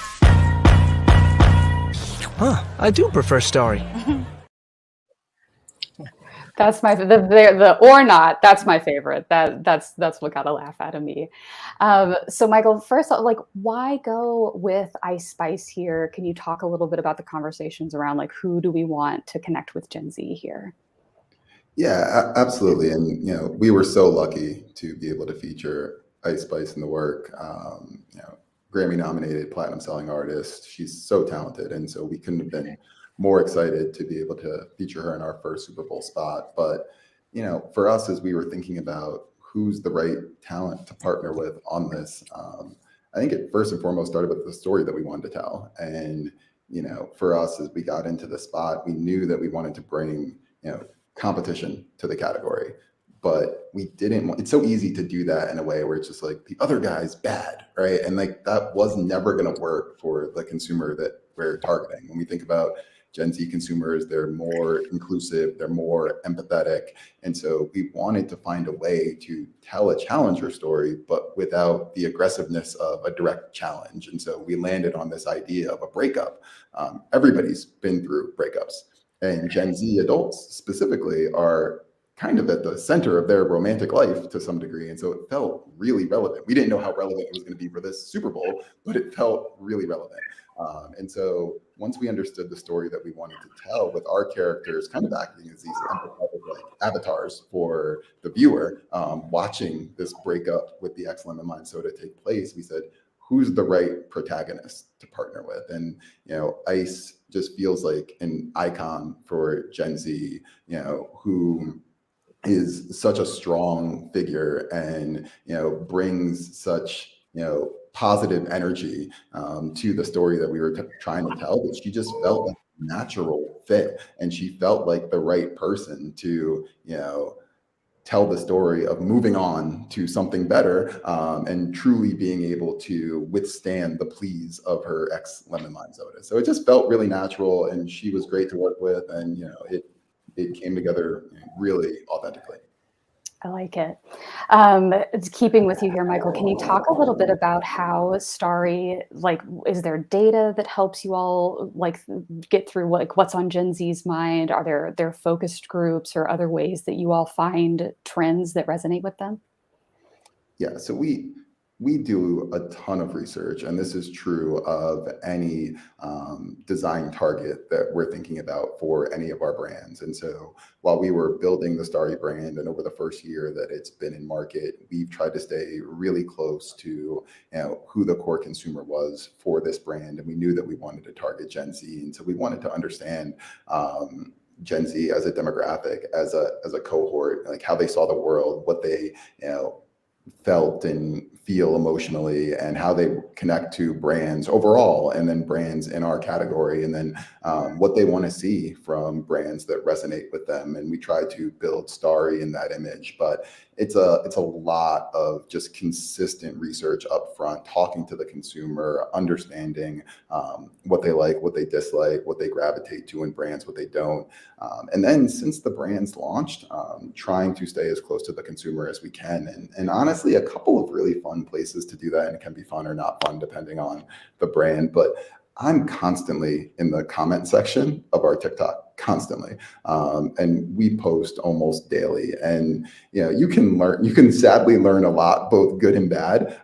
I: Huh, I do prefer Starry.
F: That's my the or not. That's my favorite. That's what got a laugh out of me. So Michael, first, like, why go with Ice Spice here? Can you talk a little bit about the conversations around like who do we want to connect with Gen Z here?
J: Yeah, absolutely. And we were so lucky to be able to feature Ice Spice in the work. Grammy nominated, platinum selling artist. She's so talented, and so we couldn't have been more excited to be able to feature her in our first Super Bowl spot. But, for us, as we were thinking about who's the right talent to partner with on this, I think it first and foremost started with the story that we wanted to tell. And, for us, as we got into the spot, we knew that we wanted to bring, competition to the category. But we didn't want, it's so easy to do that in a way where it's just like the other guy's bad, right? And like that was never going to work for the consumer that we're targeting. When we think about Gen Z consumers, they're more inclusive, they're more empathetic. And so we wanted to find a way to tell a challenger story, but without the aggressiveness of a direct challenge. And so we landed on this idea of a breakup. Everybody's been through breakups, and Gen Z adults specifically are kind of at the center of their romantic life to some degree. And so it felt really relevant. We didn't know how relevant it was going to be for this Super Bowl, but it felt really relevant. And so once we understood the story that we wanted to tell, with our characters kind of acting as these like avatars for the viewer, watching this breakup with the ex lemon lime soda take place, we said, who's the right protagonist to partner with? And, Ice just feels like an icon for Gen Z, who is such a strong figure and, brings such, positive energy to the story that we were trying to tell, that she just felt like a natural fit. And she felt like the right person to, tell the story of moving on to something better, and truly being able to withstand the pleas of her ex lemon lime soda. So it just felt really natural, and she was great to work with, and it came together really authentically.
F: I like it. It's keeping with you here, Michael. Can you talk a little bit about how Starry, like, is there data that helps you all like get through what's on Gen Z's mind? Are there focused groups or other ways that you all find trends that resonate with them?
J: Yeah, so we do a ton of research, and this is true of any design target that we're thinking about for any of our brands. And so while we were building the Starry brand, and over the first year that it's been in market, we've tried to stay really close to who the core consumer was for this brand. And we knew that we wanted to target Gen Z. And so we wanted to understand Gen Z as a demographic, as a cohort, like how they saw the world, what they felt and feel emotionally, and how they connect to brands overall, and then brands in our category, and then what they want to see from brands that resonate with them. And we try to build Starry in that image, but it's a lot of just consistent research up front, talking to the consumer, understanding what they like, what they dislike, what they gravitate to in brands, what they don't. And then since the brands launched, trying to stay as close to the consumer as we can. And honestly, a couple of really fun places to do that, and it can be fun or not fun depending on the brand. But I'm constantly in the comment section of our TikTok, constantly. And we post almost daily. And you can sadly learn a lot, both good and bad,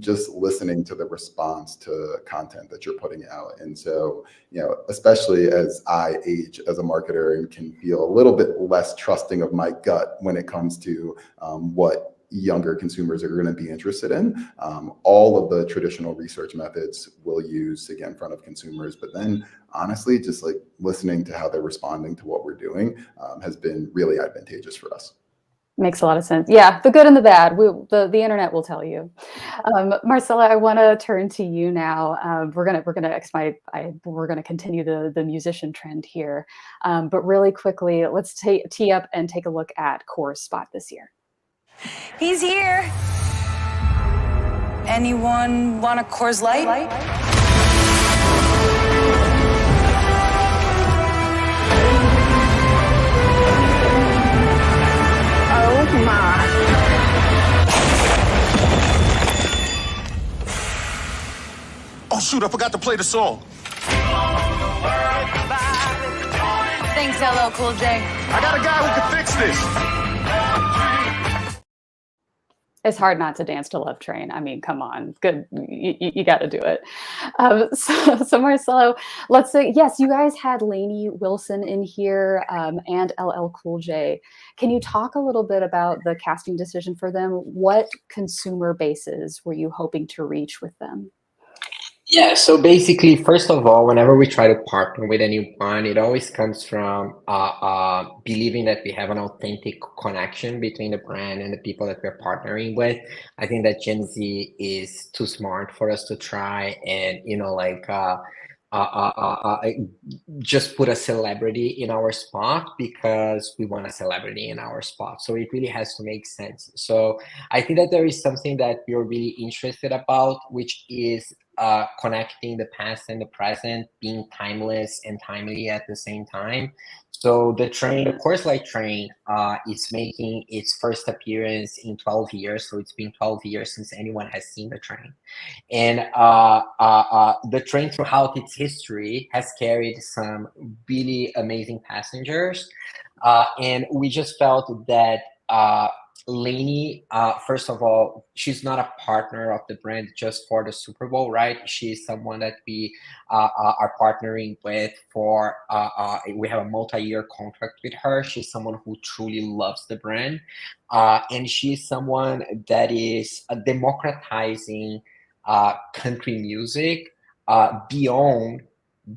J: just listening to the response to content that you're putting out. And so, especially as I age as a marketer and can feel a little bit less trusting of my gut when it comes to what younger consumers are going to be interested in. All of the traditional research methods we'll use to get in front of consumers, but then honestly, just like listening to how they're responding to what we're doing has been really advantageous for us.
F: Makes a lot of sense. Yeah, the good and the bad. The internet will tell you. Marcella, I want to turn to you now. We're gonna continue the musician trend here, but really quickly, let's tee up and take a look at Core's spot this year.
K: He's here. Anyone want a Coors Light?
E: Oh my.
L: Oh shoot, I forgot to play the song.
K: Thanks, LL Cool J.
L: I got a guy who can fix this.
F: It's hard not to dance to Love Train. I mean, come on, good, you got to do it. So Marcelo, let's say, yes, you guys had Lainey Wilson in here and LL Cool J. Can you talk a little bit about the casting decision for them? What consumer bases were you hoping to reach with them?
M: Yeah, so basically, first of all, whenever we try to partner with a new brand, it always comes from believing that we have an authentic connection between the brand and the people that we're partnering with. I think that Gen Z is too smart for us to try and, just put a celebrity in our spot because we want a celebrity in our spot. So it really has to make sense. So I think that there is something that we're really interested about, which is connecting the past and the present, being timeless and timely at the same time. So the Coors Light train is making its first appearance in 12 years. So it's been 12 years since anyone has seen the train. And the train throughout its history has carried some really amazing passengers. And we just felt that Lainey, first of all, she's not a partner of the brand just for the Super Bowl, right? She's someone that we are partnering with for, we have a multi-year contract with her. She's someone who truly loves the brand. And she's someone that is democratizing country music beyond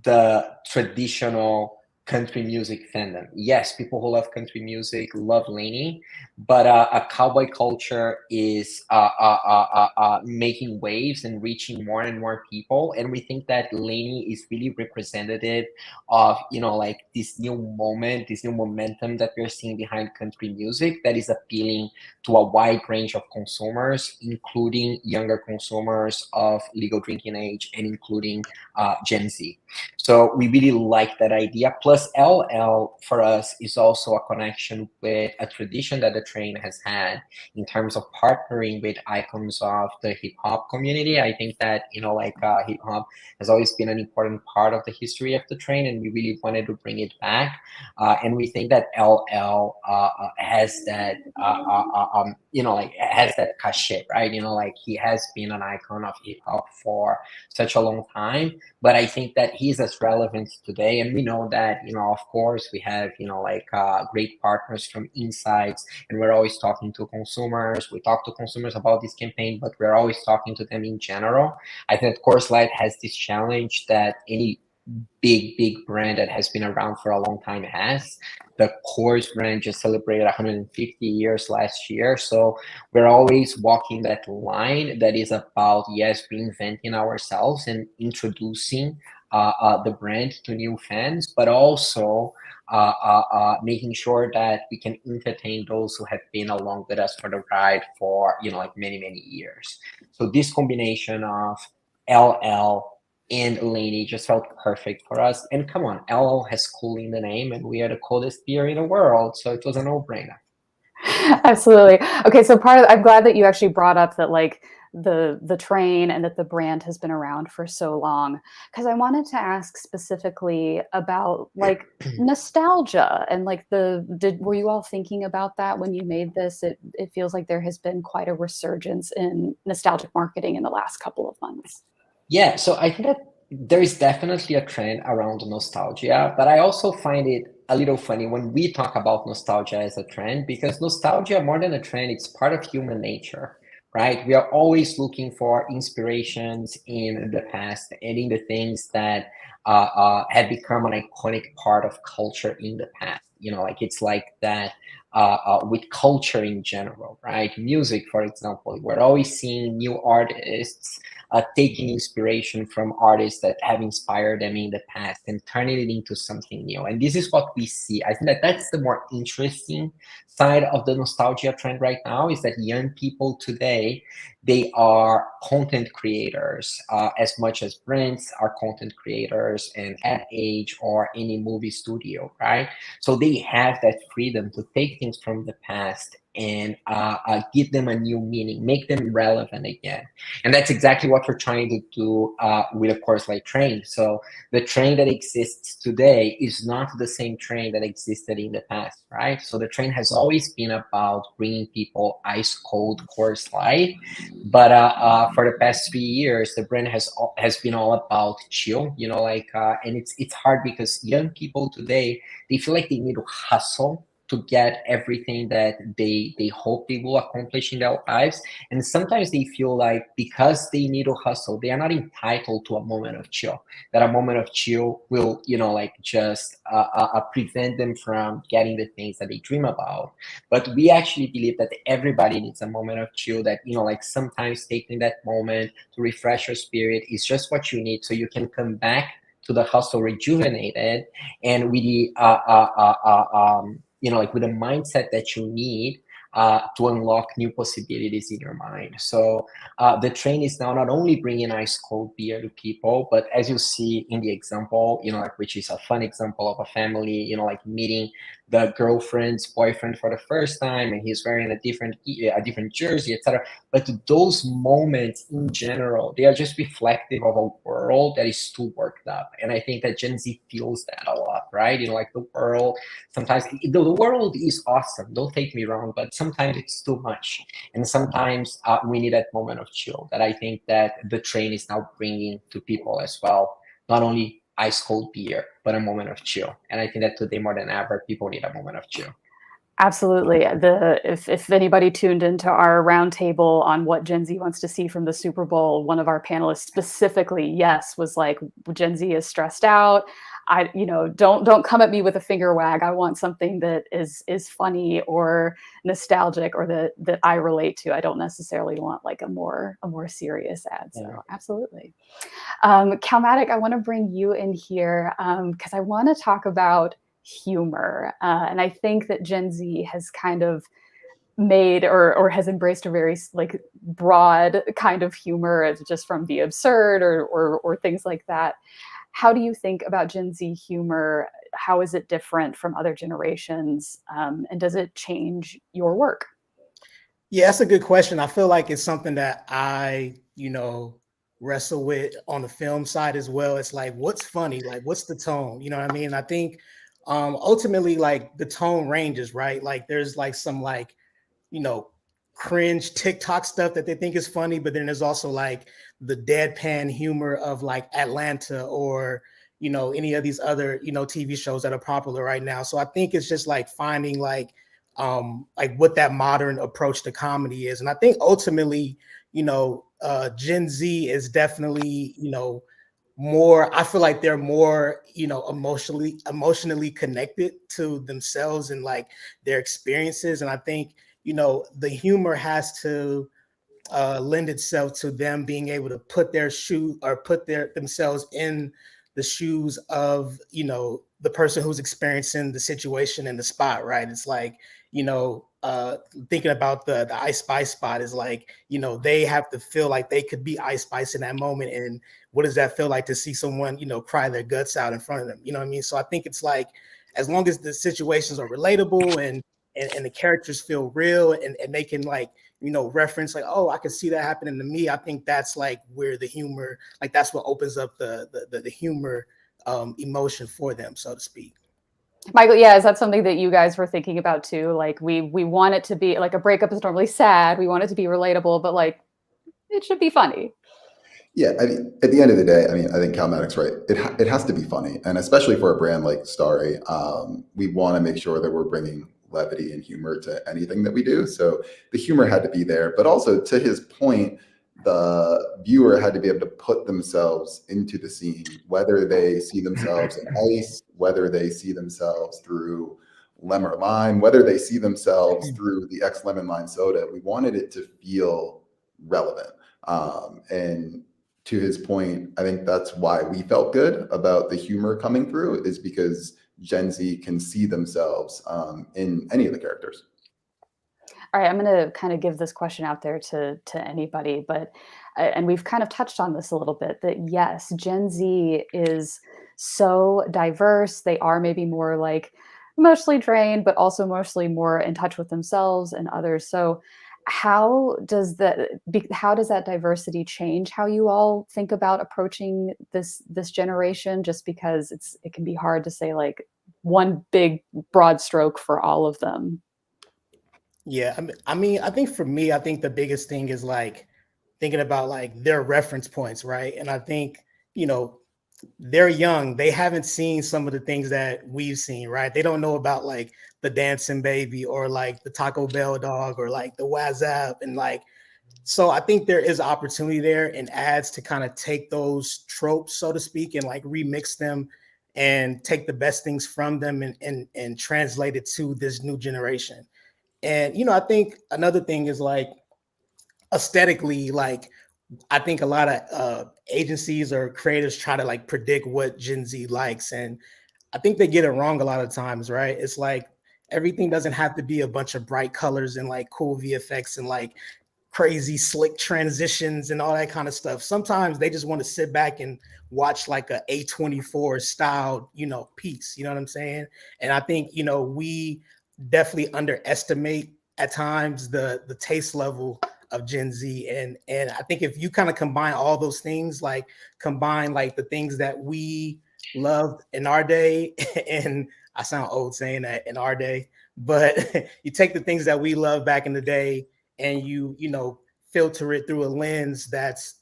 M: the traditional country music fandom. Yes, people who love country music love Lainey, but a cowboy culture is making waves and reaching more and more people. And we think that Lainey is really representative of, this new moment, this new momentum that we're seeing behind country music that is appealing to a wide range of consumers, including younger consumers of legal drinking age and including Gen Z. So we really like that idea. Plus LL for us is also a connection with a tradition that the train has had in terms of partnering with icons of the hip hop community. I think that, hip hop has always been an important part of the history of the train, and we really wanted to bring it back. And we think that LL has that, has that cachet, right? He has been an icon of hip hop for such a long time, but I think that he's as relevant today. And we know that, of course, we have, great partners from Insights, and we're always talking to consumers. We talk to consumers about this campaign, but we're always talking to them in general. I think that Coors Light has this challenge that any big brand that has been around for a long time has. The Coors brand just celebrated 150 years last year. So we're always walking that line that is about, yes, reinventing ourselves and introducing the brand to new fans, but also making sure that we can entertain those who have been along with us for the ride for, many years. So this combination of LL and Lainey just felt perfect for us. And come on, LL has cool in the name, and we are the coolest beer in the world, so it was a no-brainer.
F: Absolutely. Okay, so I'm glad that you actually brought up that the train and that the brand has been around for so long, because I wanted to ask specifically about like nostalgia and like were you all thinking about that when you made this? It feels like there has been quite a resurgence in nostalgic marketing in the last couple of months.
M: Yeah, so I think that there is definitely a trend around nostalgia, but I also find it a little funny when we talk about nostalgia as a trend, because nostalgia, more than a trend, it's part of human nature, right? We are always looking for inspirations in the past and in the things that have become an iconic part of culture in the past. You know, like it's like that with culture in general, right? Music, for example, we're always seeing new artists taking inspiration from artists that have inspired them in the past and turning it into something new. And this is what we see. I think that that's the more interesting side of the nostalgia trend right now, is that young people today, they are content creators as much as brands are content creators and Ad Age or any movie studio, right? So they have that freedom to take things from the past and give them a new meaning, make them relevant again. And that's exactly what we're trying to do with a course like Train. So the train that exists today is not the same train that existed in the past, right? So the train has always been about bringing people ice cold Coors Light, but for the past 3 years, the brand has been all about chill, you know, like, and it's hard because young people today, they feel like they need to hustle to get everything that they hope they will accomplish in their lives. And sometimes they feel like because they need to hustle, they are not entitled to a moment of chill, that a moment of chill will, you know, like just prevent them from getting the things that they dream about. But we actually believe that everybody needs a moment of chill, that, you know, like sometimes taking that moment to refresh your spirit is just what you need, so you can come back to the hustle rejuvenated and with the you know, like with the mindset that you need to unlock new possibilities in your mind. So the train is now not only bringing ice cold beer to people, but as you see in the example, you know, like, which is a fun example of a family, you know, like meeting the girlfriend's boyfriend for the first time, and he's wearing a different jersey, etc. But those moments in general, they are just reflective of a world that is too worked up. And I think that Gen Z feels that a lot, right? You know, like the world, sometimes the world is awesome, don't take me wrong, but sometimes it's too much. And sometimes we need that moment of chill that I think that the train is now bringing to people as well. Not only ice cold beer, but a moment of chill. And I think that today more than ever, people need a moment of chill.
F: Absolutely. If anybody tuned into our roundtable on what Gen Z wants to see from the Super Bowl, one of our panelists specifically, yes, was like, Gen Z is stressed out. Don't come at me with a finger wag. I want something that is funny or nostalgic or that I relate to. I don't necessarily want like a more serious ad. So yeah. Absolutely. Calmatic, I want to bring you in here because I want to talk about humor. And I think that Gen Z has kind of made or has embraced a very like broad kind of humor, as just from the absurd or things like that. How do you think about Gen Z humor? How is it different from other generations? And does it change your work?
N: Yeah, that's a good question. I feel like it's something that I, wrestle with on the film side as well. It's like, what's funny? Like, what's the tone? You know what I mean? I think ultimately, like, the tone ranges, right? Like, there's like some like, cringe TikTok stuff that they think is funny, but then there's also like the deadpan humor of like Atlanta or any of these other TV shows that are popular right now. So I think it's just like finding like what that modern approach to comedy is. And I think ultimately, Gen Z is definitely more, I feel like they're more emotionally connected to themselves and like their experiences. And I think the humor has to lend itself to them being able to put their shoe or put themselves in the shoes of the person who's experiencing the situation in the spot, right? It's like thinking about the Ice Spice spot is like they have to feel like they could be Ice Spice in that moment, and what does that feel like to see someone cry their guts out in front of them? You know what I mean? So I think it's like, as long as the situations are relatable and the characters feel real and they can like reference like, oh, I can see that happening to me. I think that's like where the humor, like that's what opens up the humor emotion for them, so to speak.
F: Michael, yeah, is that something that you guys were thinking about too? Like we want it to be like a breakup is normally sad. We want it to be relatable, but like it should be funny.
J: Yeah, I mean, at the end of the day, I mean, I think Calmatic's right. It has to be funny, and especially for a brand like Starry, we want to make sure that we're bringing levity and humor to anything that we do. So the humor had to be there, but also to his point, the viewer had to be able to put themselves into the scene, whether they see themselves in ice, whether they see themselves through lemon or lime, whether they see themselves through the X lemon lime soda. We wanted it to feel relevant, and to his point, I think that's why we felt good about the humor coming through, is because Gen Z can see themselves in any of the characters.
F: All right, I'm going to kind of give this question out there to anybody, but and we've kind of touched on this a little bit, that yes, Gen Z is so diverse. They are maybe more like emotionally drained, but also mostly more in touch with themselves and others. So how does that diversity change how you all think about approaching this generation? Just because it can be hard to say like one big broad stroke for all of them.
N: Yeah, I mean, I think for me, I think the biggest thing is like thinking about like their reference points, right? And I think, they're young. They haven't seen some of the things that we've seen, right? They don't know about like the dancing baby or like the Taco Bell dog or like the WhatsApp. And like, so I think there is opportunity there in ads to kind of take those tropes, so to speak, and like remix them and take the best things from them and translate it to this new generation. And, I think another thing is like aesthetically, like I think a lot of agencies or creators try to like predict what Gen Z likes. And I think they get it wrong a lot of times, right? It's like everything doesn't have to be a bunch of bright colors and like cool VFX and like crazy slick transitions and all that kind of stuff. Sometimes they just want to sit back and watch like a A24 styled, piece. You know what I'm saying? And I think, we definitely underestimate at times the taste level of Gen Z. And I think if you kind of combine all those things, like combine like the things that we loved in our day, and I sound old saying that, in our day, but you take the things that we loved back in the day and you filter it through a lens that's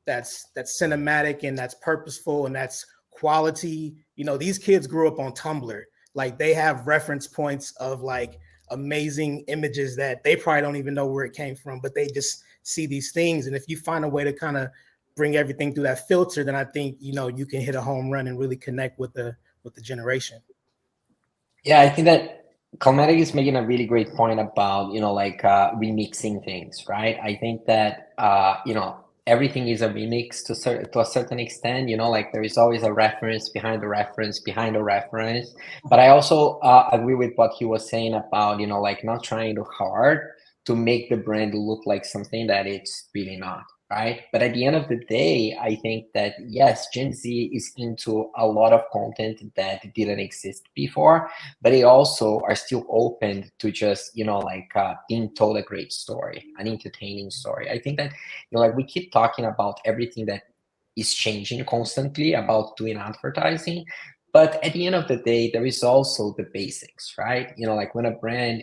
N: cinematic and that's purposeful and that's quality. These kids grew up on Tumblr. Like they have reference points of like amazing images that they probably don't even know where it came from, but they just see these things. And if you find a way to kind of bring everything through that filter, then I think, you can hit a home run and really connect with the generation.
M: Yeah, I think that Calmatic is making a really great point about, remixing things, right? I think that, everything is a remix to a certain extent, like there is always a reference behind the reference behind the reference. But I also agree with what he was saying about, like not trying too hard to make the brand look like something that it's really not. Right. But at the end of the day, I think that, yes, Gen Z is into a lot of content that didn't exist before, but they also are still open to just, being told a great story, an entertaining story. I think that, like we keep talking about everything that is changing constantly about doing advertising. But at the end of the day, there is also the basics, right? Like when a brand,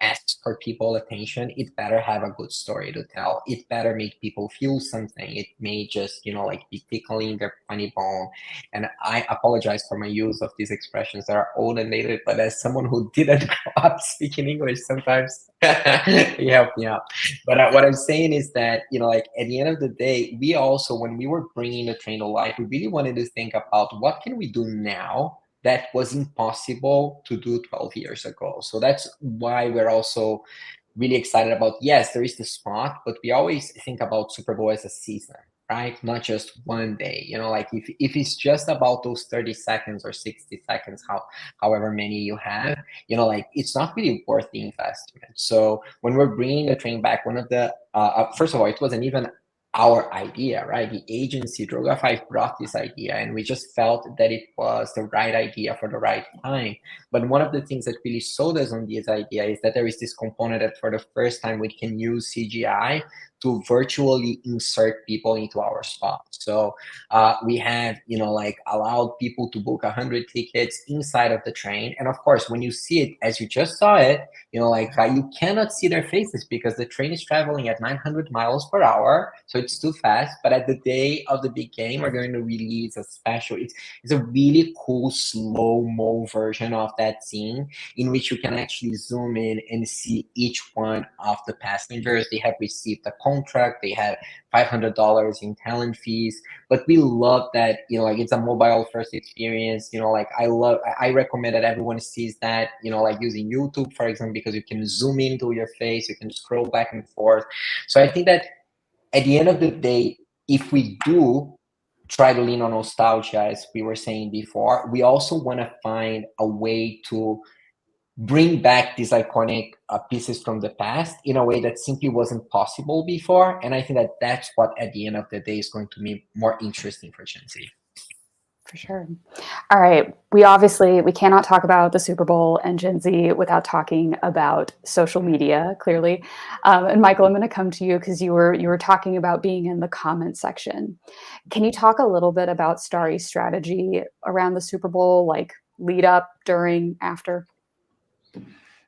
M: asks for people attention, it better have a good story to tell. It better make people feel something. It may just, be tickling their funny bone. And I apologize for my use of these expressions that are old and dated, but as someone who didn't grow up speaking English, sometimes you help me out. But what I'm saying is that, at the end of the day, we also, when we were bringing the train to life, we really wanted to think about what can we do now that was impossible to do 12 years ago. So that's why we're also really excited about, yes, there is the spot, but we always think about Super Bowl as a season, right? Not just one day. Like if it's just about those 30 seconds or 60 seconds, however many you have, like it's not really worth the investment. So when we're bringing the train back, one of the, first of all, it wasn't even our idea, right? The agency, Droga 5, brought this idea, and we just felt that it was the right idea for the right time. But one of the things that really sold us on this idea is that there is this component that for the first time we can use CGI to virtually insert people into our spot. So we have, like allowed people to book 100 tickets inside of the train. And of course, when you see it, as you just saw it, you cannot see their faces because the train is traveling at 900 miles per hour. So it's too fast. But at the day of the big game, we're going to release a special, it's a really cool slow-mo version of that scene in which you can actually zoom in and see each one of the passengers. They have received a contract, they have $500 in talent fees, but we love that, it's a mobile first experience. I recommend that everyone sees that, using YouTube, for example, because you can zoom into your face, you can scroll back and forth. So I think that at the end of the day, if we do try to lean on nostalgia, as we were saying before, we also want to find a way to bring back these iconic pieces from the past in a way that simply wasn't possible before. And I think that that's what, at the end of the day, is going to be more interesting for Gen Z.
F: For sure. All right. We cannot talk about the Super Bowl and Gen Z without talking about social media, clearly. And Michael, I'm going to come to you because you were talking about being in the comment section. Can you talk a little bit about Starry's strategy around the Super Bowl, like lead up, during, after?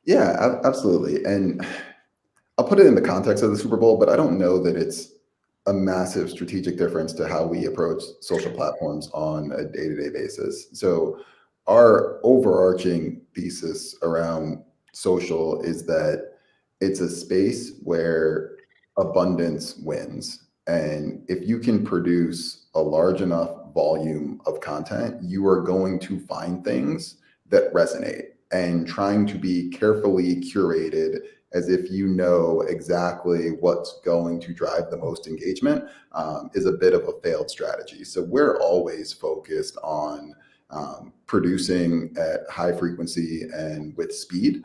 J: Yeah, absolutely. And I'll put it in the context of the Super Bowl, but I don't know that it's a massive strategic difference to how we approach social platforms on a day-to-day basis. So our overarching thesis around social is that it's a space where abundance wins. And if you can produce a large enough volume of content, you are going to find things that resonate, and trying to be carefully curated as if you know exactly what's going to drive the most engagement is a bit of a failed strategy. So we're always focused on producing at high frequency and with speed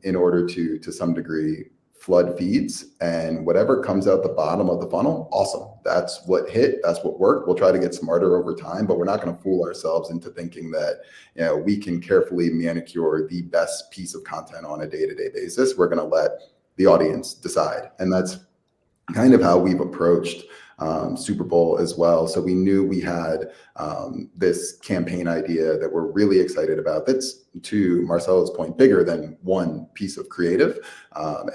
J: in order to some degree flood feeds, and whatever comes out the bottom of the funnel, awesome. That's what hit, that's what worked. We'll try to get smarter over time, but we're not going to fool ourselves into thinking that we can carefully manicure the best piece of content on a day-to-day basis. We're going to let the audience decide. And that's kind of how we've approached Super Bowl as well. So we knew we had this campaign idea that we're really excited about. That's, to Marcelo's point, bigger than one piece of creative.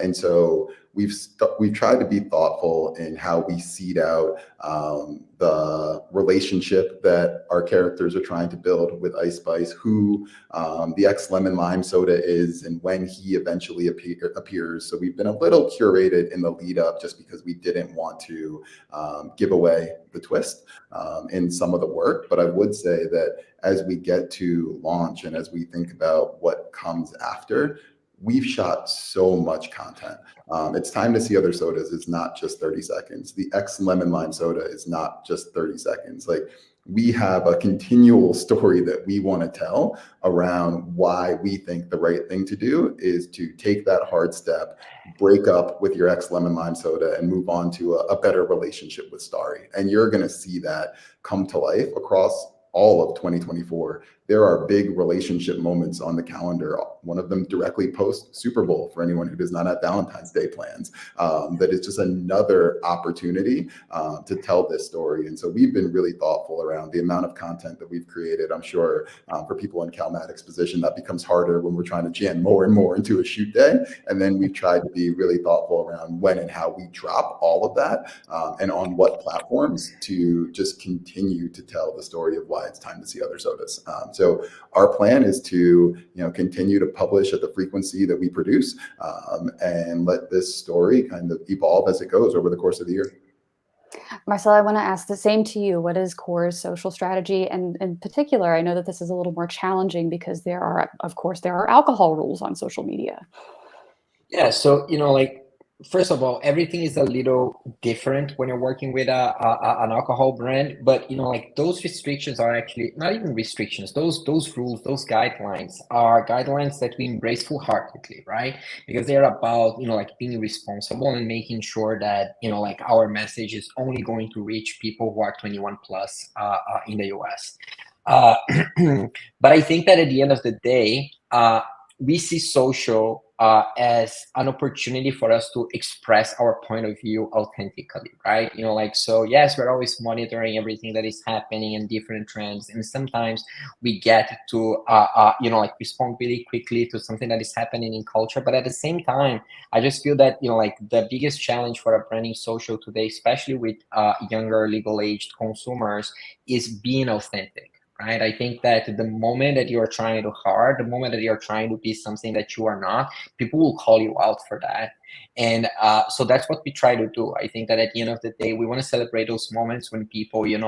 J: And so we've tried to be thoughtful in how we seed out the relationship that our characters are trying to build with Ice Spice, who the X Lemon Lime Soda is, and when he eventually appears. So we've been a little curated in the lead up just because we didn't want to give away the twist in some of the work. But I would say that as we get to launch and as we think about what comes after, we've shot so much content. It's Time to See Other Sodas is not just 30 seconds. The X Lemon Lime Soda is not just 30 seconds. Like, we have a continual story that we want to tell around why we think the right thing to do is to take that hard step, break up with your X Lemon Lime Soda, and move on to a better relationship with Starry. And you're going to see that come to life across all of 2024. There are big relationship moments on the calendar, one of them directly post Super Bowl for anyone who does not have Valentine's Day plans. That is just another opportunity to tell this story. And so we've been really thoughtful around the amount of content that we've created. I'm sure for people in Calmatic's position, that becomes harder when we're trying to jam more and more into a shoot day. And then we've tried to be really thoughtful around when and how we drop all of that and on what platforms to just continue to tell the story of why it's time to see other sodas. So our plan is to continue to publish at the frequency that we produce and let this story kind of evolve as it goes over the course of the year.
F: Marcella, I want to ask the same to you. What is Core's social strategy? And in particular, I know that this is a little more challenging because there are alcohol rules on social media.
M: Yeah, so first of all, everything is a little different when you're working with an alcohol brand, but like those restrictions are actually not even restrictions. Those rules, those guidelines are guidelines that we embrace full-heartedly, right? Because they're about like being responsible and making sure that like our message is only going to reach people who are 21 plus in the US. But I think that at the end of the day, we see social as an opportunity for us to express our point of view authentically, right? Like, so yes, we're always monitoring everything that is happening and different trends, and sometimes we get to like respond really quickly to something that is happening in culture. But at the same time, I just feel that like the biggest challenge for a branding social today, especially with younger legal aged consumers, is being authentic. Right. I think that the moment that you're trying too hard, the moment that you're trying to be something that you are not, people will call you out for that. And so that's what we try to do. I think that at the end of the day, we want to celebrate those moments when people, can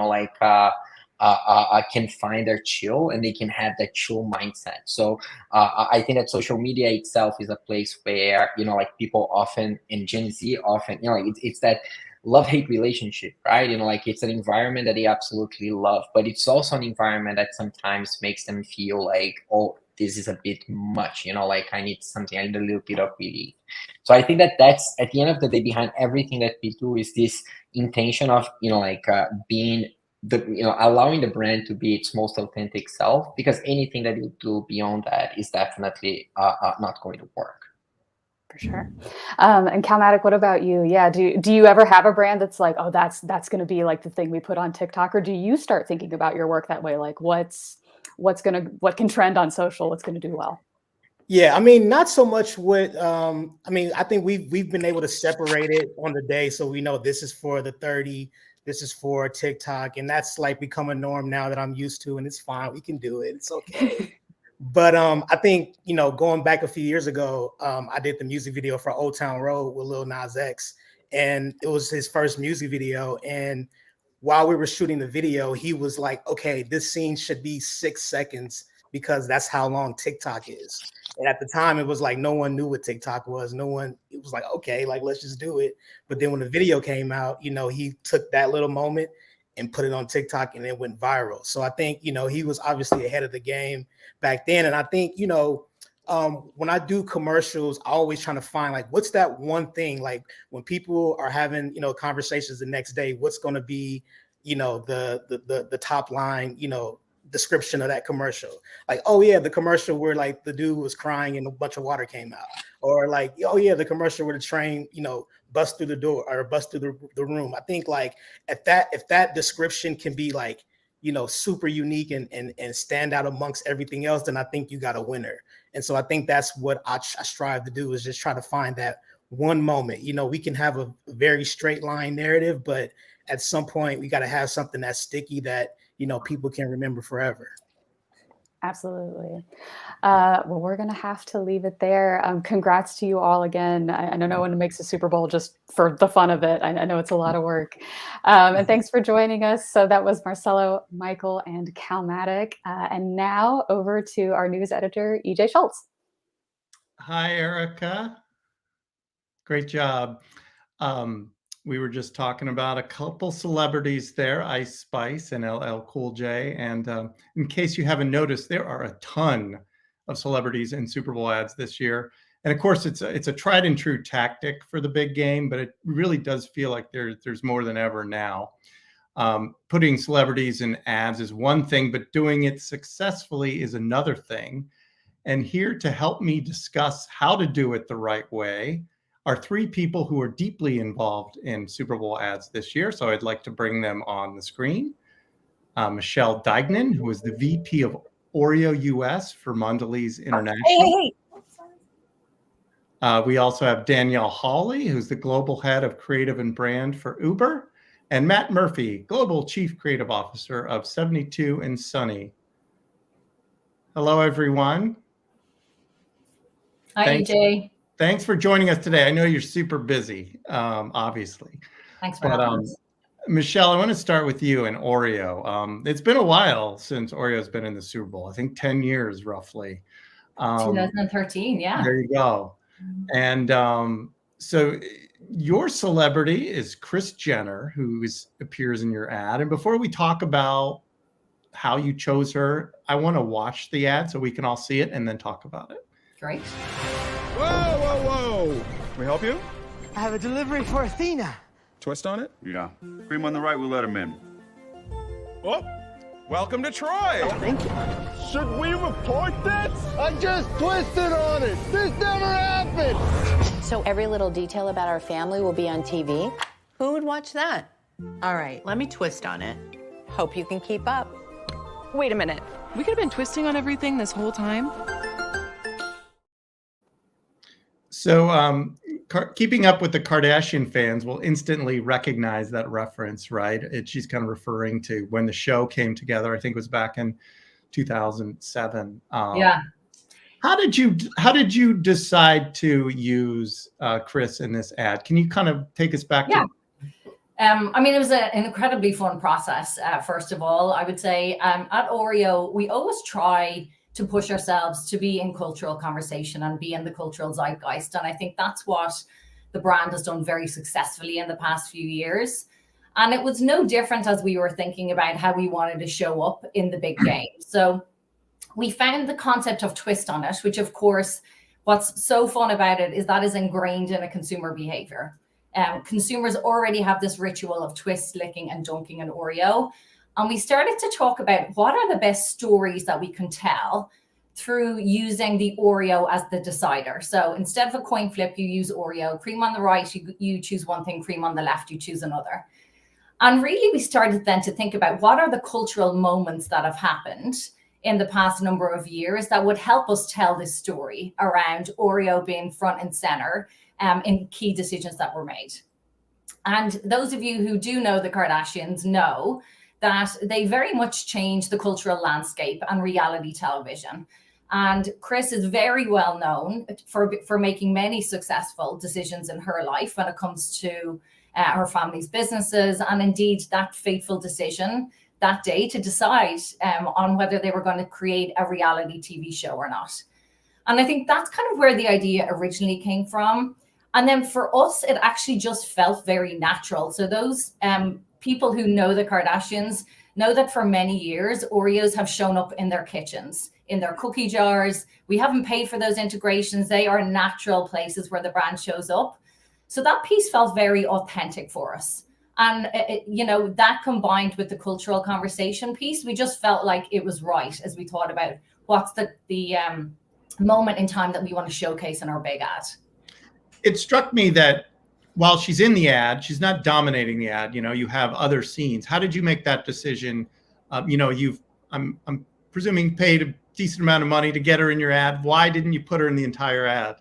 M: find their chill and they can have that chill mindset. So I think that social media itself is a place where, like people often, in Gen Z often, it's that love-hate relationship, right? Like it's an environment that they absolutely love, but it's also an environment that sometimes makes them feel like, oh, this is a bit much, like I need something, I need a little bit of relief. So I think that that's at the end of the day, behind everything that we do is this intention of, being allowing the brand to be its most authentic self, because anything that you do beyond that is definitely not going to work.
F: For sure. And Calmatic, what about you? Yeah, do you ever have a brand that's like, oh, that's going to be like the thing we put on TikTok, or do you start thinking about your work that way? Like, what can trend on social? What's going to do well?
N: Yeah, I mean, not so much with I mean, I think we've been able to separate it on the day, so we know this is for the 30, this is for TikTok, and that's like become a norm now that I'm used to, and it's fine. We can do it. It's okay. But I think, going back a few years ago, I did the music video for Old Town Road with Lil Nas X, and it was his first music video. And while we were shooting the video, he was like, okay, this scene should be 6 seconds because that's how long TikTok is. And at the time, it was like no one knew what TikTok was. It was like, okay, like let's just do it. But then when the video came out, he took that little moment and put it on TikTok, and it went viral. So I think, he was obviously ahead of the game back then. And I think, when I do commercials, I always trying to find like, what's that one thing, like when people are having, conversations the next day, what's going to be, the top line, description of that commercial. Like, oh yeah, the commercial where like the dude was crying and a bunch of water came out, or like, oh yeah, the commercial where the train, bust through the door or bust through the room. I think like if that description can be like, super unique and stand out amongst everything else, then I think you got a winner. And so I think that's what I strive to do, is just try to find that one moment. We can have a very straight line narrative, but at some point we got to have something that's sticky that, people can remember forever.
F: Absolutely. Well, we're going to have to leave it there. Congrats to you all again. I know no one makes a Super Bowl just for the fun of it. I know it's a lot of work. And thanks for joining us. So that was Marcelo, Michael, and Calmatic. And now over to our news editor, EJ Schultz.
O: Hi, Erica. Great job. We were just talking about a couple celebrities there, Ice Spice and LL Cool J. And in case you haven't noticed, there are a ton of celebrities in Super Bowl ads this year. And of course, it's a tried and true tactic for the big game, but it really does feel like there's more than ever now. Putting celebrities in ads is one thing, but doing it successfully is another thing. And here to help me discuss how to do it the right way are three people who are deeply involved in Super Bowl ads this year. So I'd like to bring them on the screen. Michelle Dignan, who is the VP of Oreo US for Mondelez International. We also have Danielle Hawley, who's the global head of creative and brand for Uber, and Matt Murphy, global chief creative officer of 72 and Sunny. Hello, everyone.
C: Hi, EJ.
O: Thanks for joining us today. I know you're super busy, obviously.
C: Thanks for having us.
O: Michelle, I want to start with you and Oreo. It's been a while since Oreo's been in the Super Bowl. I think 10 years roughly.
C: 2013, yeah.
O: There you go. And So your celebrity is Kris Jenner, who appears in your ad. And before we talk about how you chose her, I want to watch the ad so we can all see it and then talk about it.
C: Great.
L: Whoa, whoa, whoa. Can we help you?
I: I have a delivery for Athena.
L: Twist on it? Yeah. Cream on the right, we'll let him in. Oh, welcome to Troy.
I: Thank you.
L: Should we report this?
I: I just twisted on it. This never happened.
P: So every little detail about our family will be on TV?
K: Who would watch that? All right, let me twist on it. Hope you can keep up.
G: Wait a minute. We could have been twisting on everything this whole time?
O: So keeping up with the Kardashian fans will instantly recognize that reference, right? She's kind of referring to when the show came together. I think it was back in 2007.
C: Yeah.
O: How did you decide to use Kris in this ad? Can you kind of take us back to
C: I mean, it was an incredibly fun process. First of all, I would say at Oreo, we always try to push ourselves to be in cultural conversation and be in the cultural zeitgeist. And I think that's what the brand has done very successfully in the past few years. And it was no different as we were thinking about how we wanted to show up in the big game. So we found the concept of twist on it, which of course, what's so fun about it is that is ingrained in a consumer behavior. Consumers already have this ritual of twist, licking and dunking an Oreo. And we started to talk about what are the best stories that we can tell through using the Oreo as the decider. So instead of a coin flip, you use Oreo. Cream on the right, you choose one thing. Cream on the left, you choose another. And really, we started then to think about what are the cultural moments that have happened in the past number of years that would help us tell this story around Oreo being front and center in key decisions that were made. And those of you who do know the Kardashians know that they very much changed the cultural landscape and reality television. And Kris is very well known for making many successful decisions in her life when it comes to her family's businesses, and indeed that fateful decision that day to decide on whether they were going to create a reality TV show or not. And I think that's kind of where the idea originally came from. And then for us, it actually just felt very natural. So those people who know the Kardashians know that for many years, Oreos have shown up in their kitchens, in their cookie jars. We haven't paid for those integrations. They are natural places where the brand shows up. So that piece felt very authentic for us. And, that combined with the cultural conversation piece, we just felt like it was right as we thought about what's the moment in time that we want to showcase in our big ad.
O: It struck me that while she's in the ad, she's not dominating the ad. You have other scenes. How did you make that decision? I'm presuming paid a decent amount of money to get her in your ad. Why didn't you put her in the entire ad?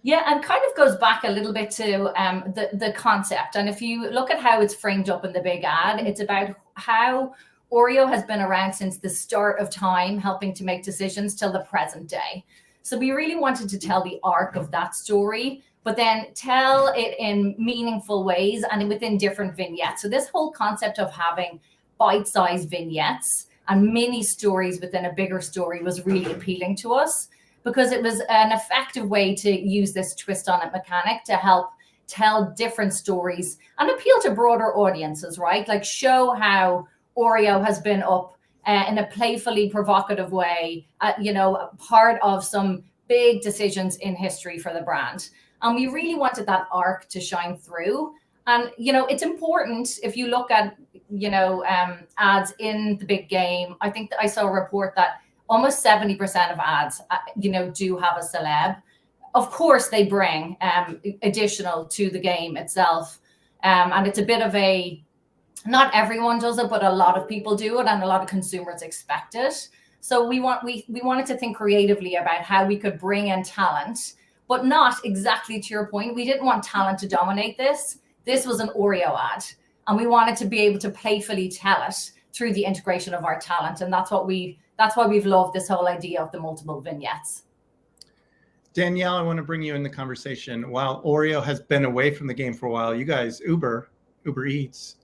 C: Yeah, and kind of goes back a little bit to the concept. And if you look at how it's framed up in the big ad, it's about how Oreo has been around since the start of time, helping to make decisions till the present day. So we really wanted to tell the arc of that story, but then tell it in meaningful ways and within different vignettes. So this whole concept of having bite-sized vignettes and mini stories within a bigger story was really appealing to us, because it was an effective way to use this twist on it mechanic to help tell different stories and appeal to broader audiences, right? Like show how Oreo has been up in a playfully provocative way, part of some big decisions in history for the brand. And we really wanted that arc to shine through. And, it's important if you look at, ads in the big game. I think that I saw a report that almost 70% of ads, do have a celeb. Of course, they bring additional to the game itself. And it's a bit of not everyone does it, but a lot of people do it and a lot of consumers expect it. So we wanted to think creatively about how we could bring in talent, but not exactly to your point. We didn't want talent to dominate this. This was an Oreo ad, and we wanted to be able to playfully tell it through the integration of our talent. And that's why we've loved this whole idea of the multiple vignettes.
O: Danielle, I want to bring you in the conversation. While Oreo has been away from the game for a while, you guys, Uber Eats,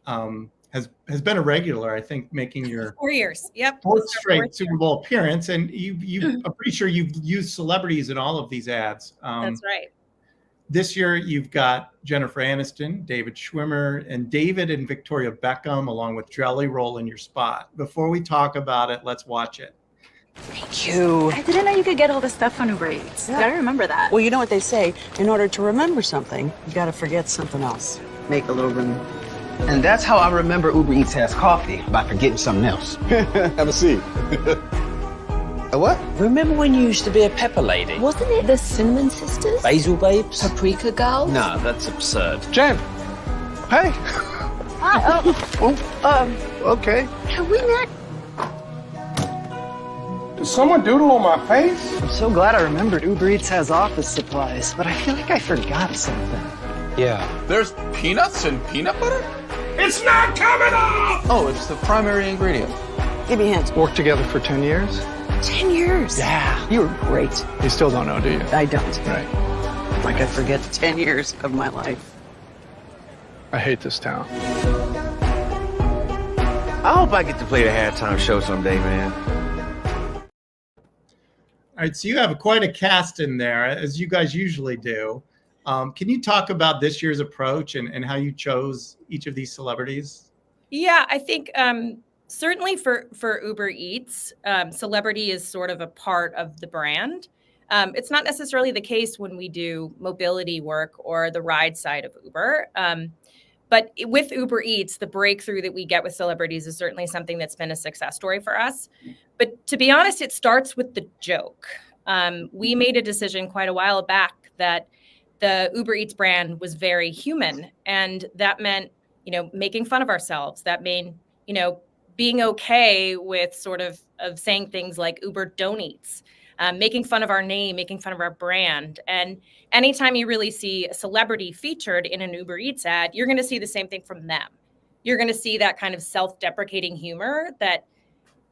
O: has been a regular, I think, making your
Q: 4 years. Yep.
O: Fourth straight Super Bowl appearance. And I'm pretty sure you've used celebrities in all of these ads.
Q: That's right.
O: This year, you've got Jennifer Aniston, David Schwimmer, and David and Victoria Beckham, along with Jelly Roll in your spot. Before we talk about it, let's watch it.
Q: Thank you. I didn't know you could get all this stuff on Uber Eats. You gotta remember that. Well, you know what they say. In order to remember something, you gotta forget something else. Make a little room.
R: And that's how I remember Uber Eats has coffee, by forgetting something else.
I: Have a seat.
R: A what?
Q: Remember when you used to be a pepper lady?
S: Wasn't it the Cinnamon Sisters?
Q: Basil babes?
S: Paprika Girls?
Q: No, that's absurd.
R: Jen! Hey!
S: Hi,
R: Okay.
S: can we not?
R: Did someone doodle on my face?
T: I'm so glad I remembered Uber Eats has office supplies, but I feel like I forgot something.
R: Yeah.
U: There's peanuts and peanut butter?
R: It's not coming off!
U: Oh, it's the primary ingredient.
Q: Give me hands.
R: Worked together for 10 years?
Q: 10 years.
R: Yeah.
Q: You were great.
R: You still don't know, do you?
Q: I don't.
R: Right.
Q: Like I forget 10 years of my life.
R: I hate this town.
U: I hope I get to play the halftime show someday, man.
O: All right, so you have quite a cast in there, as you guys usually do. Can you talk about this year's approach and how you chose each of these celebrities?
V: Yeah, I think certainly for Uber Eats, celebrity is sort of a part of the brand. It's not necessarily the case when we do mobility work or the ride side of Uber. But with Uber Eats, the breakthrough that we get with celebrities is certainly something that's been a success story for us. But to be honest, it starts with the joke. We made a decision quite a while back that the Uber Eats brand was very human. And that meant, making fun of ourselves. That meant, being okay with sort of saying things like Uber don't eats, making fun of our name, making fun of our brand. And anytime you really see a celebrity featured in an Uber Eats ad, you're going to see the same thing from them. You're going to see that kind of self-deprecating humor that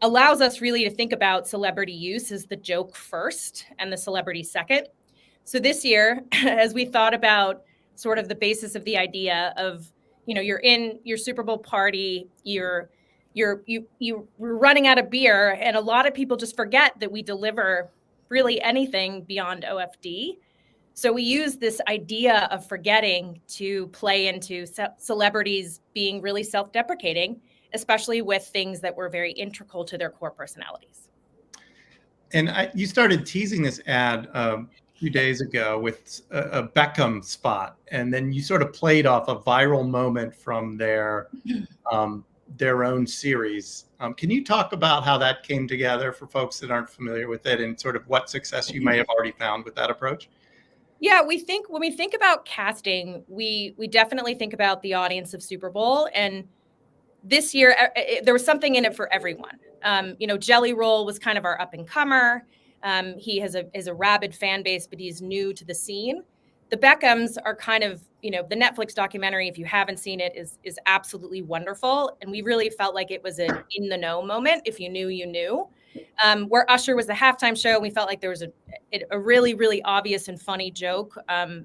V: allows us really to think about celebrity use as the joke first and the celebrity second. So this year, as we thought about sort of the basis of the idea of, you're in your Super Bowl party, you're running out of beer, and a lot of people just forget that we deliver really anything beyond OFD. So we use this idea of forgetting to play into celebrities being really self-deprecating, especially with things that were very integral to their core personalities.
O: And you started teasing this ad a few days ago with a Beckham spot, and then you sort of played off a viral moment from their own series. Can you talk about how that came together for folks that aren't familiar with it, and sort of what success you may have already found with that approach?
V: Yeah, when we think about casting, we definitely think about the audience of Super Bowl. And this year, there was something in it for everyone. Jelly Roll was kind of our up and comer. He has a rabid fan base, but he's new to the scene. The Beckhams are kind of, the Netflix documentary, if you haven't seen it, is absolutely wonderful. And we really felt like it was an in the know moment. If you knew, you knew. Where Usher was the halftime show, we felt like there was a really, really obvious and funny joke,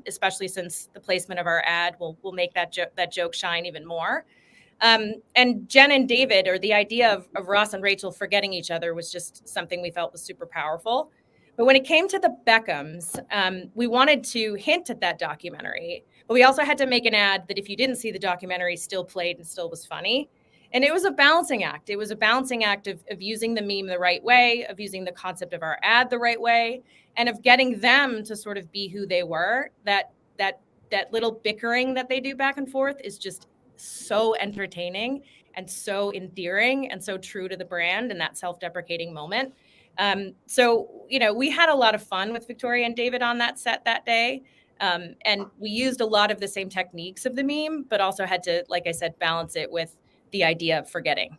V: especially since the placement of our ad will make that joke shine even more. And Jen and David, or the idea of Ross and Rachel forgetting each other, was just something we felt was super powerful. But when it came to the Beckhams, we wanted to hint at that documentary, but we also had to make an ad that if you didn't see the documentary, still played and still was funny. And it was a balancing act. It was a balancing act of using the meme the right way, of using the concept of our ad the right way, and of getting them to sort of be who they were. That little bickering that they do back and forth is just so entertaining and so endearing and so true to the brand in that self-deprecating moment. So, we had a lot of fun with Victoria and David on that set that day. And we used a lot of the same techniques of the meme, but also had to, like I said, balance it with the idea of forgetting.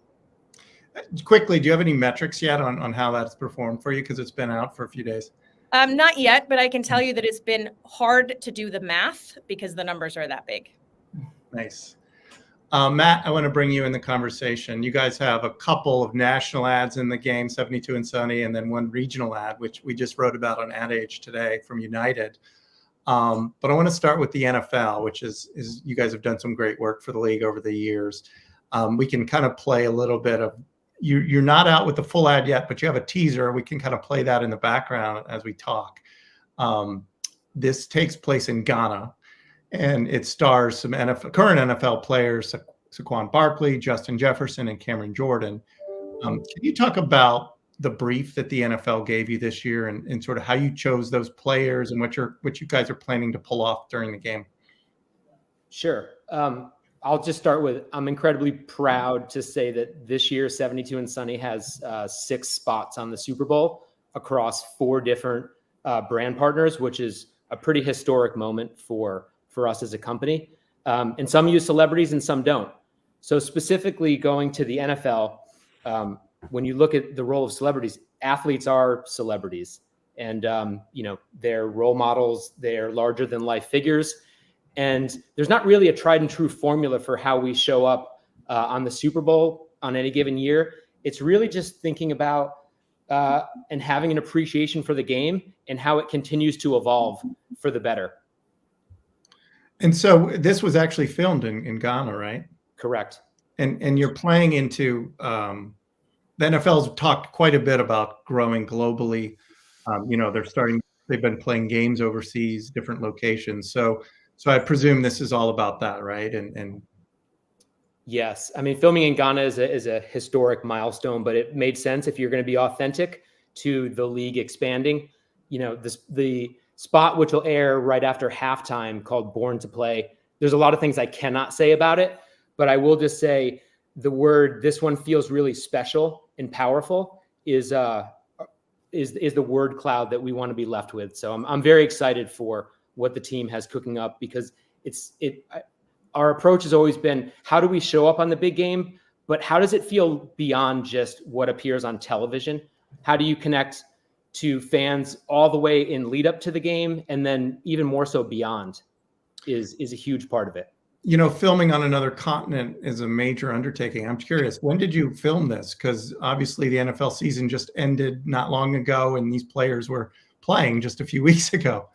O: Quickly, do you have any metrics yet on how that's performed for you? Because it's been out for a few days.
V: Not yet, but I can tell you that it's been hard to do the math because the numbers are that big.
O: Nice. Matt, I want to bring you in the conversation. You guys have a couple of national ads in the game, 72 and Sunny, and then one regional ad, which we just wrote about on Ad Age today from United. But I want to start with the NFL, which is you guys have done some great work for the league over the years. We can kind of play a little bit of, you're not out with the full ad yet, but you have a teaser. We can kind of play that in the background as we talk. this takes place in Ghana, and it stars some current NFL players, Saquon Barkley, Justin Jefferson, and Cameron Jordan. Can you talk about the brief that the NFL gave you this year, and sort of how you chose those players and what you guys are planning to pull off during the game?
B: Sure. I'll just start with, I'm incredibly proud to say that this year 72 and Sunny has 6 spots on the Super Bowl across 4 different brand partners, which is a pretty historic moment for us as a company. And some use celebrities and some don't. So specifically going to the NFL, when you look at the role of celebrities, athletes are celebrities, and they're role models, they're larger than life figures. And there's not really a tried and true formula for how we show up on the Super Bowl on any given year. It's really just thinking about and having an appreciation for the game and how it continues to evolve for the better.
O: And so this was actually filmed in Ghana, right?
B: Correct.
O: And you're playing into the NFL's talked quite a bit about growing globally. They've been playing games overseas, different locations. So I presume this is all about that, right? And
B: yes, I mean, filming in Ghana is a historic milestone, but it made sense if you're going to be authentic to the league expanding. The spot which will air right after halftime called Born to Play. There's a lot of things I cannot say about it, but I will just say this one feels really special and powerful is the word cloud that we want to be left with. So I'm very excited for what the team has cooking up, because our approach has always been, how do we show up on the big game, but how does it feel beyond just what appears on television? How do you connect to fans all the way in lead up to the game, and then even more so beyond is a huge part of it.
O: Filming on another continent is a major undertaking. I'm curious, when did you film this? Because obviously the NFL season just ended not long ago, and these players were playing just a few weeks ago.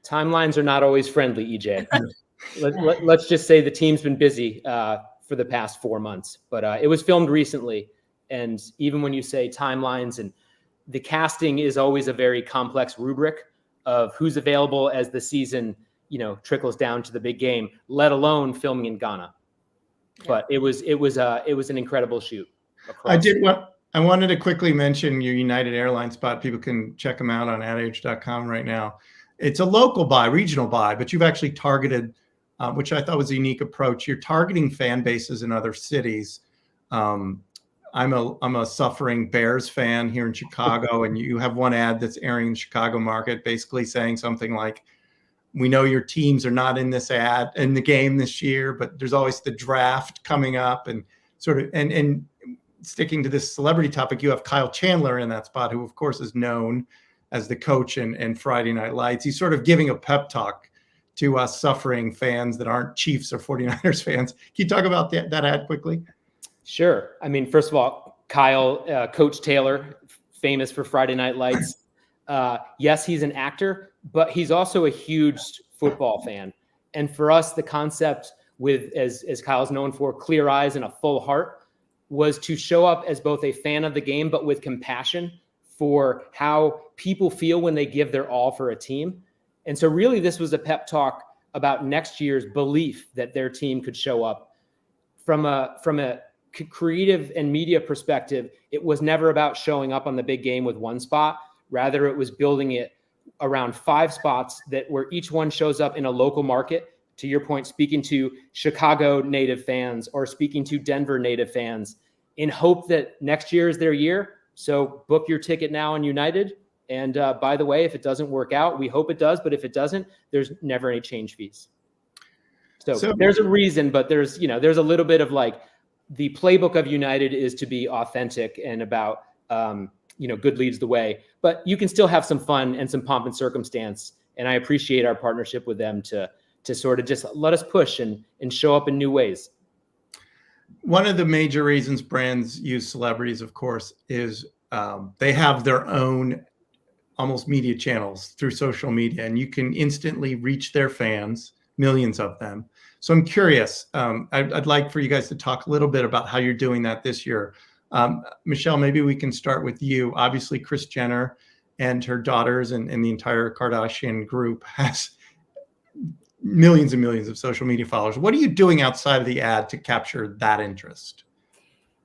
B: Timelines are not always friendly, EJ. Let's just say the team's been busy for the past 4 months, but it was filmed recently. And even when you say timelines, and the casting is always a very complex rubric of who's available as the season trickles down to the big game, let alone filming in Ghana. But it was an incredible shoot.
O: I wanted to quickly mention your United Airlines spot. People can check them out on adage.com right now. It's a local buy, regional buy, but you've actually targeted, which I thought was a unique approach. You're targeting fan bases in other cities. I'm a suffering Bears fan here in Chicago, and you have one ad that's airing in the Chicago market, basically saying something like, "We know your teams are not in the game this year, but there's always the draft coming up," and sort of and sticking to this celebrity topic, you have Kyle Chandler in that spot, who of course is known as the coach in Friday Night Lights. He's sort of giving a pep talk to us suffering fans that aren't Chiefs or 49ers fans. Can you talk about that ad quickly?
B: Sure. I mean, first of all, Kyle, Coach Taylor, famous for Friday Night Lights. Yes, he's an actor, but he's also a huge football fan. And for us, the concept with, as Kyle's known for, clear eyes and a full heart, was to show up as both a fan of the game, but with compassion for how people feel when they give their all for a team. And so really this was a pep talk about next year's belief that their team could show up. From a creative and media perspective, it was never about showing up on the big game with one spot. Rather, it was building it around 5 spots where each one shows up in a local market. To your point, speaking to Chicago native fans or speaking to Denver native fans, in hope that next year is their year. So book your ticket now on United. And by the way, if it doesn't work out, we hope it does. But if it doesn't, there's never any change fees. So there's a reason, but there's a little bit of like, the playbook of United is to be authentic and about, good leads the way, but you can still have some fun and some pomp and circumstance. And I appreciate our partnership with them to sort of just let us push and show up in new ways.
O: One of the major reasons brands use celebrities, of course, is they have their own almost media channels through social media, and you can instantly reach their fans, millions of them. So I'm curious, I'd like for you guys to talk a little bit about how you're doing that this year. Michelle, maybe we can start with you. Obviously, Kris Jenner and her daughters and the entire Kardashian group has millions and millions of social media followers. What are you doing outside of the ad to capture that interest?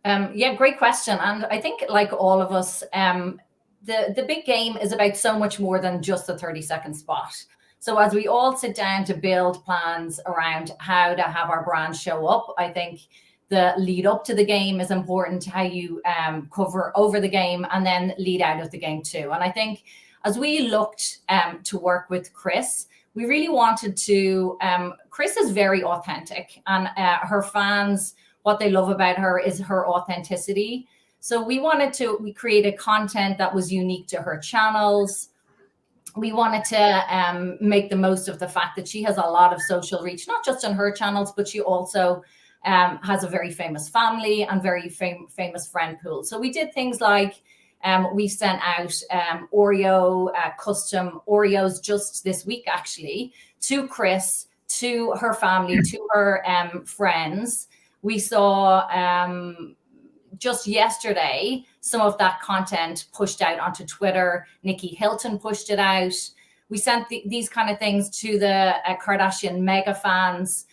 A: Yeah, great question. And I think, like all of us, the big game is about so much more than just the 30-second spot. So as we all sit down to build plans around how to have our brand show up, I think the lead up to the game is important, how you cover over the game and then lead out of the game too. And I think as we looked to work with Chris, we really wanted to, Chris is very authentic, and her fans, what they love about her is her authenticity. So we created content that was unique to her channels. We wanted to make the most of the fact that she has a lot of social reach, not just on her channels, but she also has a very famous family and very famous friend pool. So we did things like we sent out Oreo custom Oreos just this week, actually, to Chris, to her family, to her friends. We saw just yesterday some of that content pushed out onto Twitter. Nikki Hilton pushed it out. We sent these kind of things to the Kardashian mega fans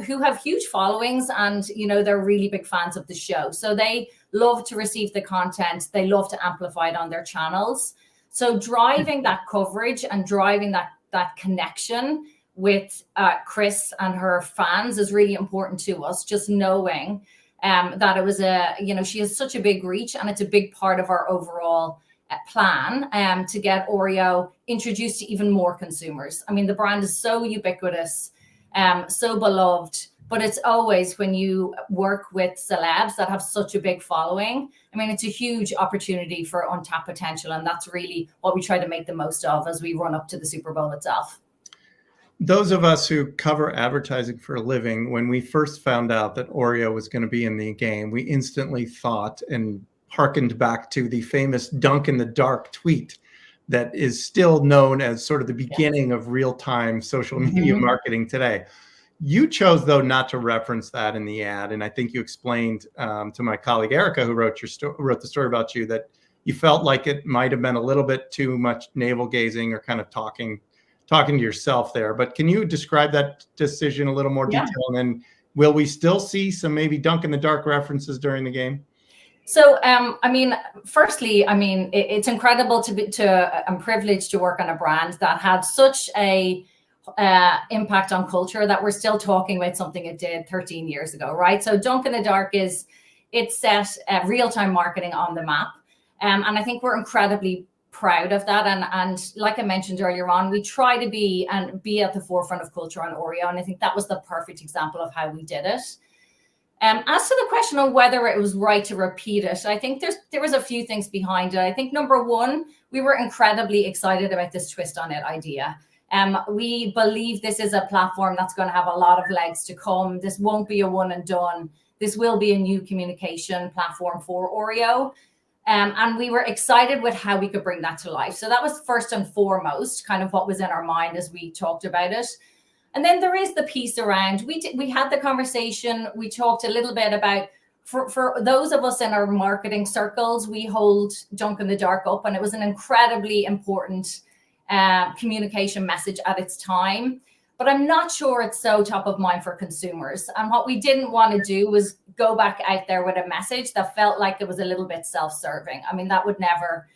A: who have huge followings, and they're really big fans of the show. So they love to receive the content. They love to amplify it on their channels. So driving that coverage and driving that connection with Chris and her fans is really important to us. Just knowing that it was she has such a big reach, and it's a big part of our overall plan to get Oreo introduced to even more consumers. I mean, the brand is so ubiquitous, so beloved, but it's always when you work with celebs that have such a big following. I mean, it's a huge opportunity for untapped potential, and that's really what we try to make the most of as we run up to the Super Bowl itself.
O: Those of us who cover advertising for a living, when we first found out that Oreo was going to be in the game, we instantly thought and hearkened back to the famous dunk in the dark tweet that is still known as sort of the beginning of real-time social media marketing today. You chose, though, not to reference that in the ad. And I think you explained to my colleague, Erica, who wrote the story about you, that you felt like it might have been a little bit too much navel gazing or kind of talking to yourself there. But can you describe that decision in a little more detail? And then will we still see some maybe dunk in the dark references during the game?
A: So, I mean, firstly, I mean, it's incredible I'm privileged to work on a brand that had such a impact on culture that we're still talking about something it did 13 years ago, right? So Dunk in the Dark it set real-time marketing on the map. And I think we're incredibly proud of that. And like I mentioned earlier on, we try to be at the forefront of culture on Oreo. And I think that was the perfect example of how we did it. As to the question on whether it was right to repeat it, I think there was a few things behind it. I think number one, we were incredibly excited about this twist on it idea. We believe this is a platform that's going to have a lot of legs to come. This won't be a one and done. This will be a new communication platform for Oreo. And we were excited with how we could bring that to life. So that was first and foremost kind of what was in our mind as we talked about it. And then there is the piece around, we had the conversation, we talked a little bit about, for those of us in our marketing circles, we hold Dunk in the Dark up, and it was an incredibly important communication message at its time. But I'm not sure it's so top of mind for consumers. And what we didn't want to do was go back out there with a message that felt like it was a little bit self-serving. I mean, that would never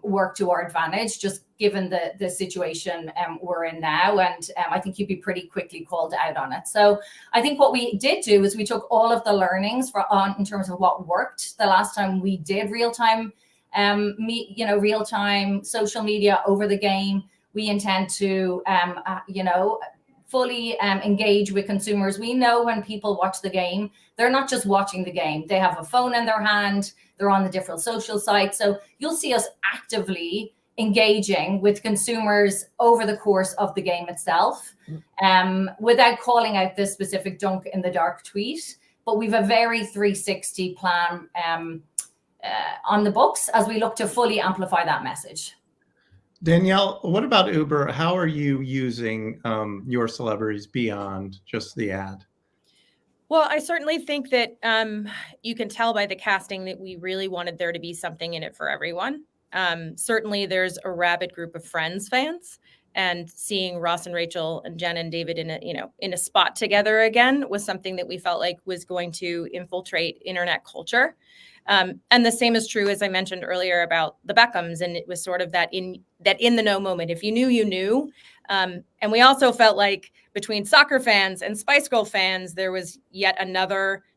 A: work to our advantage, just given the situation we're in now. And I think you'd be pretty quickly called out on it. So I think what we did do is we took all of the learnings in terms of what worked the last time we did real-time real-time social media over the game. We intend to, fully engage with consumers. We know when people watch the game, they're not just watching the game. They have a phone in their hand. They're on the different social sites. So you'll see us actively engaging with consumers over the course of the game itself, without calling out this specific Dunk in the Dark tweet. But we've a very 360 plan on the books as we look to fully amplify that message.
O: Danielle, what about Uber? How are you using your celebrities beyond just the ad?
V: Well, I certainly think that you can tell by the casting that we really wanted there to be something in it for everyone. Certainly, there's a rabid group of Friends fans, and seeing Ross and Rachel and Jen and David in a spot together again was something that we felt like was going to infiltrate internet culture. And the same is true, as I mentioned earlier, about the Beckhams, and it was sort of that in the know moment. If you knew, you knew. And we also felt like between soccer fans and Spice Girl fans, there was yet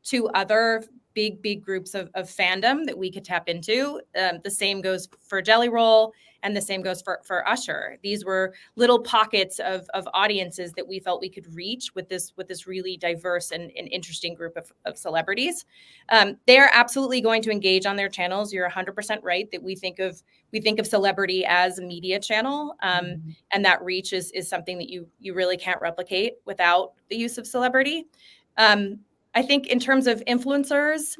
V: two other big groups of fandom that we could tap into. The same goes for Jelly Roll, and the same goes for Usher. These were little pockets of audiences that we felt we could reach with this really diverse and interesting group of celebrities. They are absolutely going to engage on their channels. You're 100% right that we think of celebrity as a media channel, and that reach is something that you really can't replicate without the use of celebrity. I think in terms of influencers,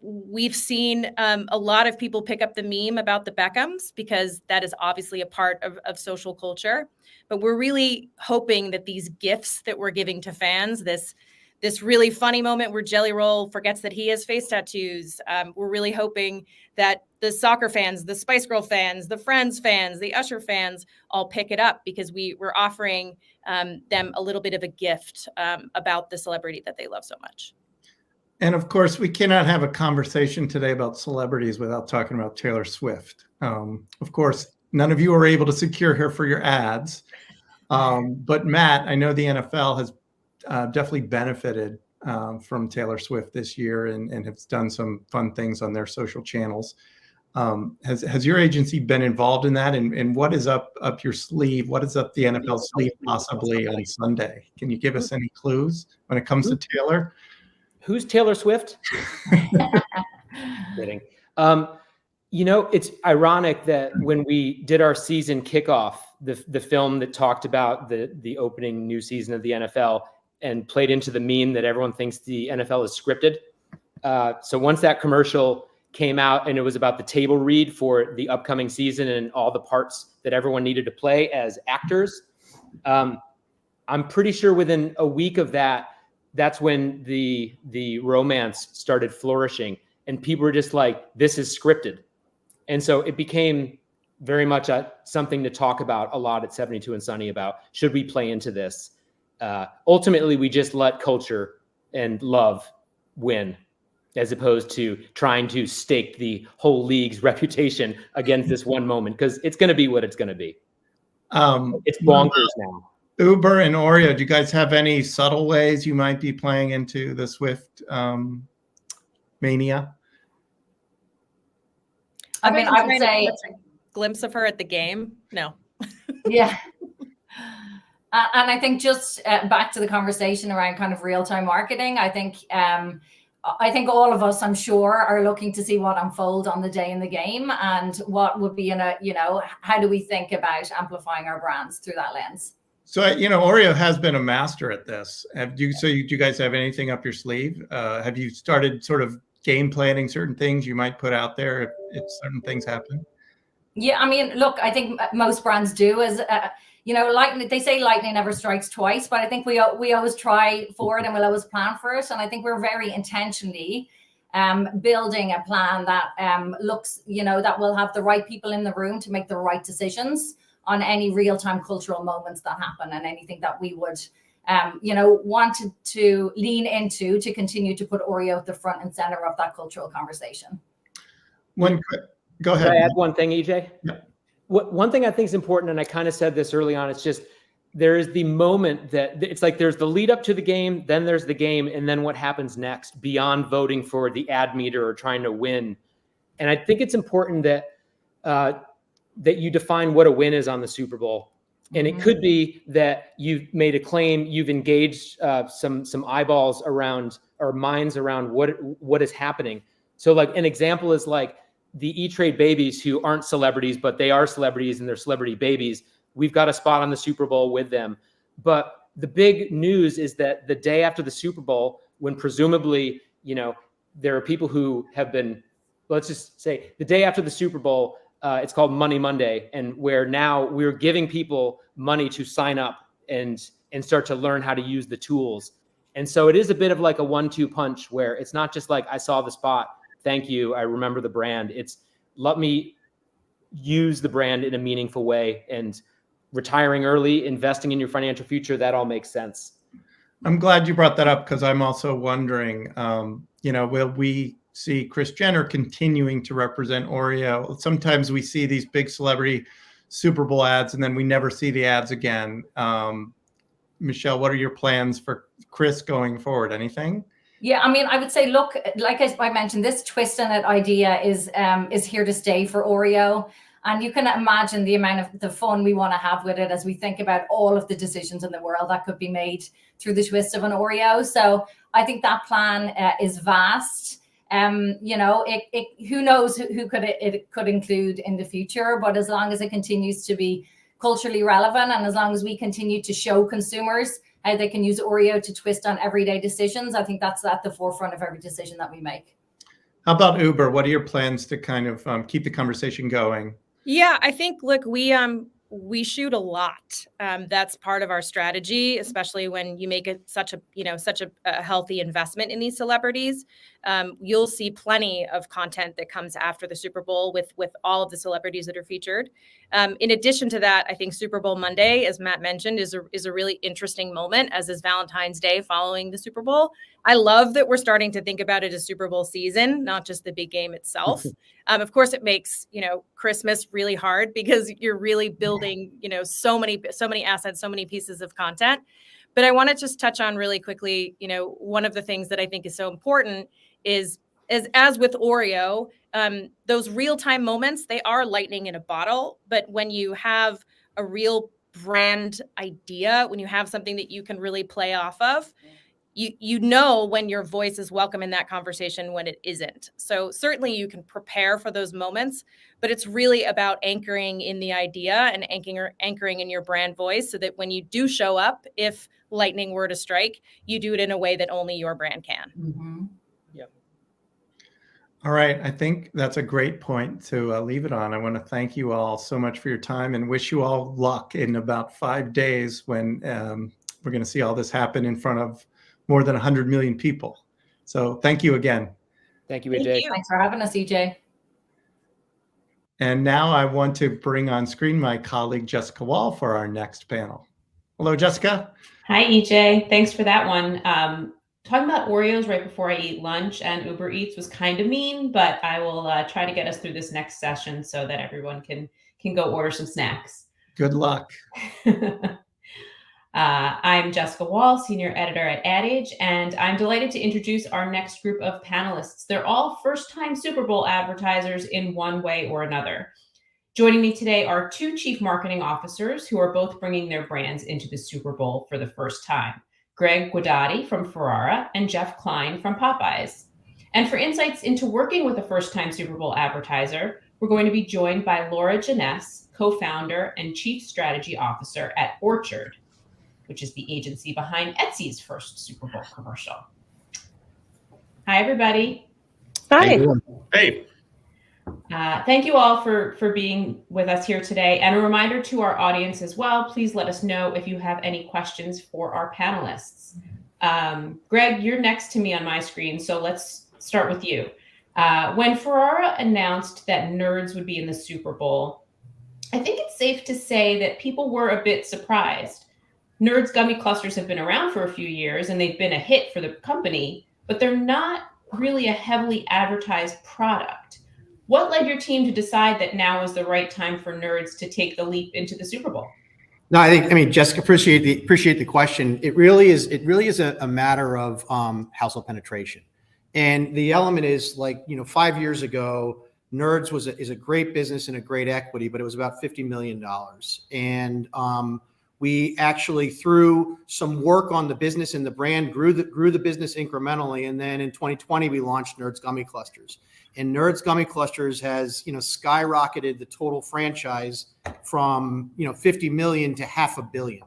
V: we've seen a lot of people pick up the meme about the Beckhams because that is obviously a part of social culture. But we're really hoping that these gifts that we're giving to fans, this really funny moment where Jelly Roll forgets that he has face tattoos, we're really hoping that the soccer fans, the Spice Girl fans, the Friends fans, the Usher fans all pick it up because we're offering them a little bit of a gift about the celebrity that they love so much.
O: And of course, we cannot have a conversation today about celebrities without talking about Taylor Swift. Of course, none of you are able to secure her for your ads. But Matt, I know the NFL has definitely benefited from Taylor Swift this year and has done some fun things on their social channels. Has your agency been involved in that? And what is up your sleeve? What is up the NFL sleeve possibly on Sunday? Can you give us any clues when it comes to Taylor?
B: Who's Taylor Swift? Kidding. It's ironic that when we did our season kickoff, the film that talked about the opening new season of the NFL and played into the meme that everyone thinks the NFL is scripted. So once that commercial came out and it was about the table read for the upcoming season and all the parts that everyone needed to play as actors, I'm pretty sure within a week of that's when the romance started flourishing and people were just like, this is scripted. And so it became very much something to talk about a lot at 72 and Sunny about, should we play into this? Ultimately, we just let culture and love win, as opposed to trying to stake the whole league's reputation against this one moment, because it's going to be what it's going to be. It's bonkers now.
O: Uber and Oreo, do you guys have any subtle ways you might be playing into the Swift mania?
A: I mean, I would say
V: a glimpse of her at the game. No.
A: Yeah. And I think just back to the conversation around kind of real-time marketing, I think all of us, I'm sure, are looking to see what unfolds on the day in the game and what would be how do we think about amplifying our brands through that lens?
O: So, Oreo has been a master at this. Do you guys have anything up your sleeve? Have you started sort of game planning certain things you might put out there if certain things happen?
A: Yeah, I mean, look, I think most brands do. Lightning, they say lightning never strikes twice, but I think we always try for it and we'll always plan for it. And I think we're very intentionally building a plan that looks, that will have the right people in the room to make the right decisions on any real-time cultural moments that happen and anything that we would, wanted to lean into to continue to put Oreo at the front and center of that cultural conversation.
O: Go ahead.
B: Can I add one thing, EJ? Yeah. One thing I think is important, and I kind of said this early on, it's just there is the moment that it's like there's the lead up to the game, then there's the game, and then what happens next beyond voting for the ad meter or trying to win. And I think it's important that that you define what a win is on the Super Bowl. And it could be that you've made a claim, you've engaged some eyeballs around or minds around what is happening. So like an example is like the E-Trade babies who aren't celebrities, but they are celebrities and they're celebrity babies. We've got a spot on the Super Bowl with them. But the big news is that the day after the Super Bowl, when presumably, there are people who have been, let's just say the day after the Super Bowl, it's called Money Monday, and where now we're giving people money to sign up and start to learn how to use the tools. And so it is a bit of like a 1-2 punch where it's not just like I saw the spot, thank you, I remember the brand. It's let me use the brand in a meaningful way. And retiring early, investing in your financial future, that all makes sense.
O: I'm glad you brought that up because I'm also wondering, will we see Kris Jenner continuing to represent Oreo? Sometimes we see these big celebrity Super Bowl ads and then we never see the ads again. Michelle, what are your plans for Kris going forward? Anything?
A: Yeah, I mean, I would say, look, like I mentioned, this twist on it idea is here to stay for Oreo. And you can imagine the amount of the fun we want to have with it as we think about all of the decisions in the world that could be made through the twist of an Oreo. So I think that plan is vast. Who knows who it could include in the future, but as long as it continues to be culturally relevant and as long as we continue to show consumers how they can use Oreo to twist on everyday decisions, I think that's at the forefront of every decision that we make.
O: How about Uber? What are your plans to kind of keep the conversation going?
V: Yeah, I think, look, we shoot a lot. That's part of our strategy, especially when you make it such a healthy investment in these celebrities. You'll see plenty of content that comes after the Super Bowl with all of the celebrities that are featured. In addition to that, I think Super Bowl Monday, as Matt mentioned, is a really interesting moment, as is Valentine's Day following the Super Bowl. I love that we're starting to think about it as Super Bowl season, not just the big game itself. Of course, it makes Christmas really hard because you're really building so many assets, so many pieces of content. But I want to just touch on really quickly, one of the things that I think is so important is as with Oreo, those real-time moments, they are lightning in a bottle. But when you have a real brand idea, when you have something that you can really play off of, you know when your voice is welcome in that conversation, when it isn't. So certainly you can prepare for those moments, but it's really about anchoring in the idea and anchoring in your brand voice so that when you do show up, if lightning were to strike, you do it in a way that only your brand can.
A: Mm-hmm.
B: Yep.
O: All right. I think that's a great point to leave it on. I want to thank you all so much for your time and wish you all luck in about 5 days when we're going to see all this happen in front of more than 100 million people. So thank you again.
B: Thank you, EJ.
A: Thanks for having us, EJ.
O: And now I want to bring on screen my colleague, Jessica Wall, for our next panel. Hello, Jessica.
D: Hi, EJ. Thanks for that one. Talking about Oreos right before I eat lunch and Uber Eats was kind of mean, but I will try to get us through this next session so that everyone can go order some snacks.
O: Good luck.
D: I'm Jessica Wall, Senior Editor at Ad Age, and I'm delighted to introduce our next group of panelists. They're all first-time Super Bowl advertisers in one way or another. Joining me today are 2 Chief Marketing Officers who are both bringing their brands into the Super Bowl for the first time, Greg Guadotti from Ferrara and Jeff Klein from Popeyes. And for insights into working with a first-time Super Bowl advertiser, we're going to be joined by Laura Janess, co-founder and Chief Strategy Officer at Orchard, which is the agency behind Etsy's first Super Bowl commercial. Hi, everybody. Hi.
U: Hey.
D: Thank you all for being with us here today. And a reminder to our audience as well, please let us know if you have any questions for our panelists. Greg, you're next to me on my screen, so let's start with you. When Ferrara announced that Nerds would be in the Super Bowl, I think it's safe to say that people were a bit surprised. Nerds gummy clusters have been around for a few years and they've been a hit for the company, but they're not really a heavily advertised product. What led your team to decide that now is the right time for Nerds to take the leap into the Super Bowl?
H: No, I mean, Jessica, appreciate the question. It really is a matter of household penetration. And the element is 5 years ago, Nerds is a great business and a great equity, but it was about $50 million. And we actually, through some work on the business and the brand, grew the business incrementally. And then in 2020, we launched Nerds Gummy Clusters. And Nerds Gummy Clusters has, skyrocketed the total franchise from, 50 million to $500 million.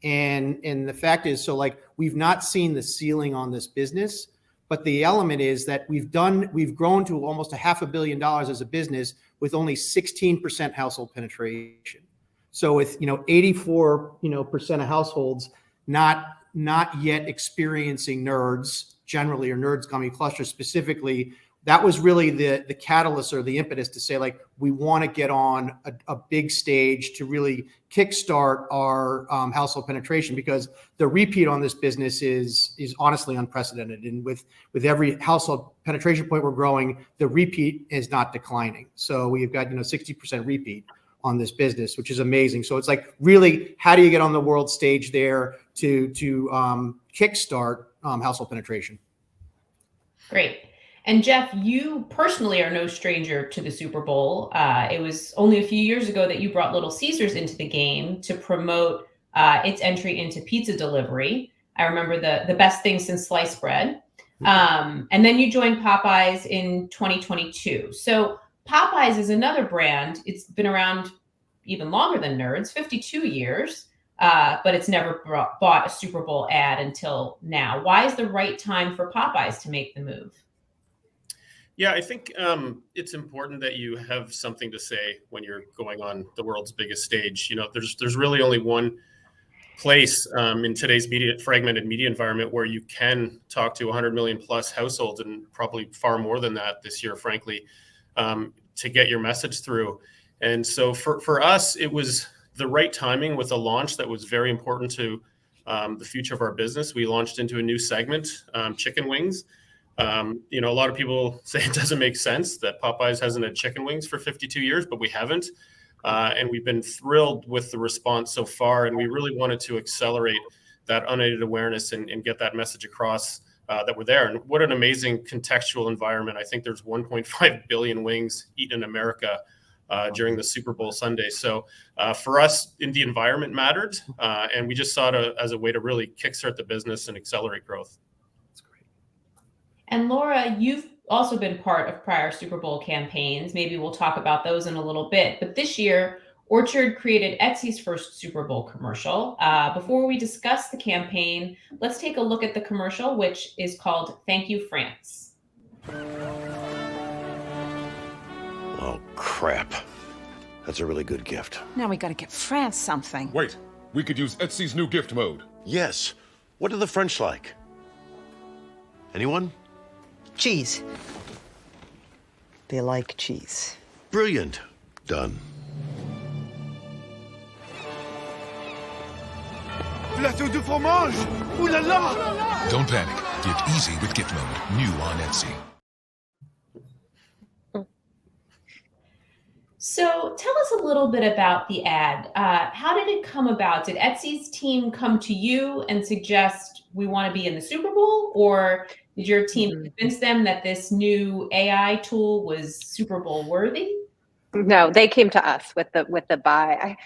H: And the fact is, we've not seen the ceiling on this business, but the element is that we've grown to almost $500 million as a business with only 16% household penetration. So with 84% of households not yet experiencing Nerds generally, or Nerds Gummy Clusters specifically, that was really the catalyst or the impetus to say, like, we want to get on a big stage to really kickstart our household penetration, because the repeat on this business is honestly unprecedented. And with every household penetration point we're growing, the repeat is not declining. So we've got 60% repeat on this business, which is amazing. So it's like, really, how do you get on the world stage there to kickstart household penetration?
D: Great. And Jeff, you personally are no stranger to the Super Bowl. It was only a few years ago that you brought Little Caesars into the game to promote its entry into pizza delivery. I remember the best thing since sliced bread. And then you joined Popeyes in 2022. So Popeyes is another brand. It's been around even longer than Nerds, 52 years, but it's never bought a Super Bowl ad until now. Why is the right time for Popeyes to make the move?
E: Yeah, I think it's important that you have something to say when you're going on the world's biggest stage. There's really only one place in today's fragmented media environment where you can talk to 100 million plus households, and probably far more than that this year, frankly, to get your message through. And so for us, it was the right timing with a launch that was very important to the future of our business. We launched into a new segment, chicken wings. A lot of people say it doesn't make sense that Popeyes hasn't had chicken wings for 52 years, but we haven't. And we've been thrilled with the response so far. And we really wanted to accelerate that unaided awareness and get that message across that we're there. And what an amazing contextual environment. I think there's 1.5 billion wings eaten in America during the Super Bowl Sunday. So for us, the environment mattered. And we just saw it as a way to really kickstart the business and accelerate growth.
D: And Laura, you've also been part of prior Super Bowl campaigns. Maybe we'll talk about those in a little bit. But this year, Orchard created Etsy's first Super Bowl commercial. Before we discuss the campaign, let's take a look at the commercial, which is called Thank You, France.
U: Oh, crap. That's a really good gift.
J: Now we gotta get France something.
W: Wait, we could use Etsy's new gift mode.
U: Yes. What do the French like? Anyone?
Q: Cheese. They like cheese.
U: Brilliant. Done.
I: Plateau de fromage! Ooh la la!
W: Don't panic. Get easy with gift mode. New on Etsy.
D: So tell us a little bit about the ad. How did it come about? Did Etsy's team come to you and suggest we want to be in the Super Bowl? Or did your team convince them that this new AI tool was Super Bowl worthy?
X: No, they came to us with the buy.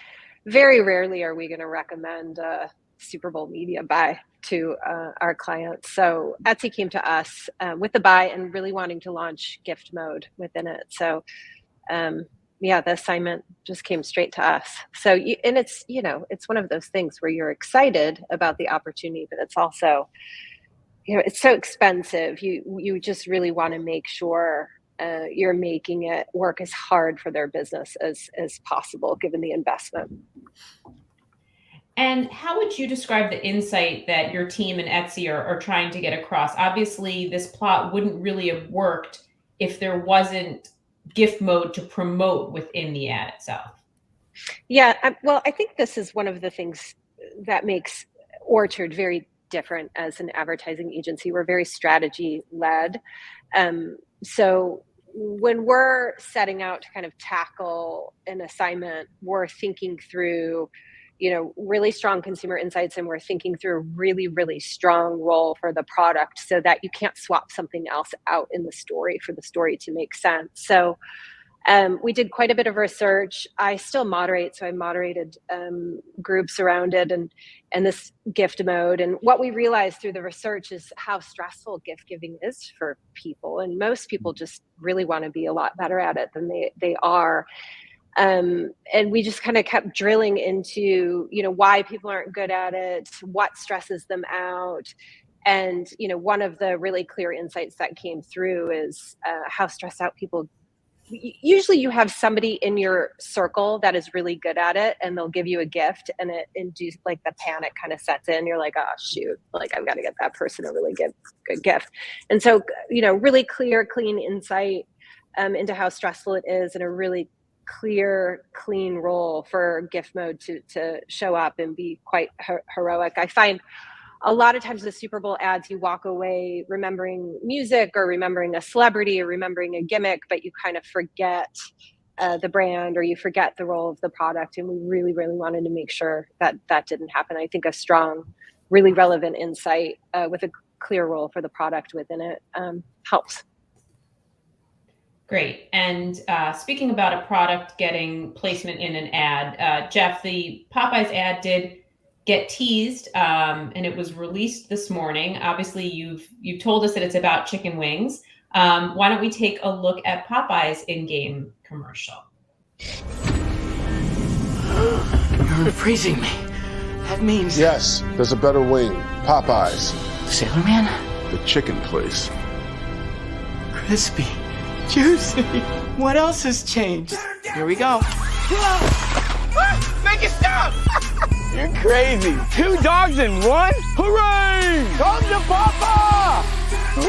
X: Very rarely are we going to recommend a Super Bowl media buy to our clients. So Etsy came to us with the buy and really wanting to launch gift mode within it. So the assignment just came straight to us. So and it's it's one of those things where you're excited about the opportunity, but it's also it's so expensive. You just really want to make sure you're making it work as hard for their business as possible, given the investment.
D: And how would you describe the insight that your team and Etsy are trying to get across? Obviously, this plot wouldn't really have worked if there wasn't gift mode to promote within the ad itself.
X: Yeah, well, I think this is one of the things that makes Orchard very different as an advertising agency. We're very strategy led. So when we're setting out to kind of tackle an assignment, we're thinking through, really strong consumer insights, and we're thinking through a really, really strong role for the product so that you can't swap something else out in the story for the story to make sense. So we did quite a bit of research. I still moderate, so I moderated groups around it and this gift mode. And what we realized through the research is how stressful gift giving is for people. And most people just really want to be a lot better at it than they are. And we just kind of kept drilling into, why people aren't good at it, what stresses them out. And, one of the really clear insights that came through is how stressed out people usually you have somebody in your circle that is really good at it, and they'll give you a gift, and it induces, like, the panic kind of sets in. You're like, oh shoot, like I've got to get that person a really good gift. And so, really clear, clean insight into how stressful it is, and a really clear, clean role for gift mode to show up and be quite heroic. I find a lot of times the Super Bowl ads, you walk away remembering music or remembering a celebrity or remembering a gimmick, but you kind of forget the brand, or you forget the role of the product. And we really, really wanted to make sure that that didn't happen. I think a strong, really relevant insight with a clear role for the product within it helps.
D: Great. And speaking about a product getting placement in an ad, Jeff, the Popeyes ad did get teased, and it was released this morning. Obviously, you've told us that it's about chicken wings. Why don't we take a look at Popeyes in-game commercial?
T: You're praising me. That means...
I: Yes, there's a better wing. Popeyes.
T: Sailor Man?
I: The chicken place.
T: Crispy. Juicy. What else has changed? Here we go. Make it stop! You're crazy. 2 dogs in one? Hooray! Come to Papa!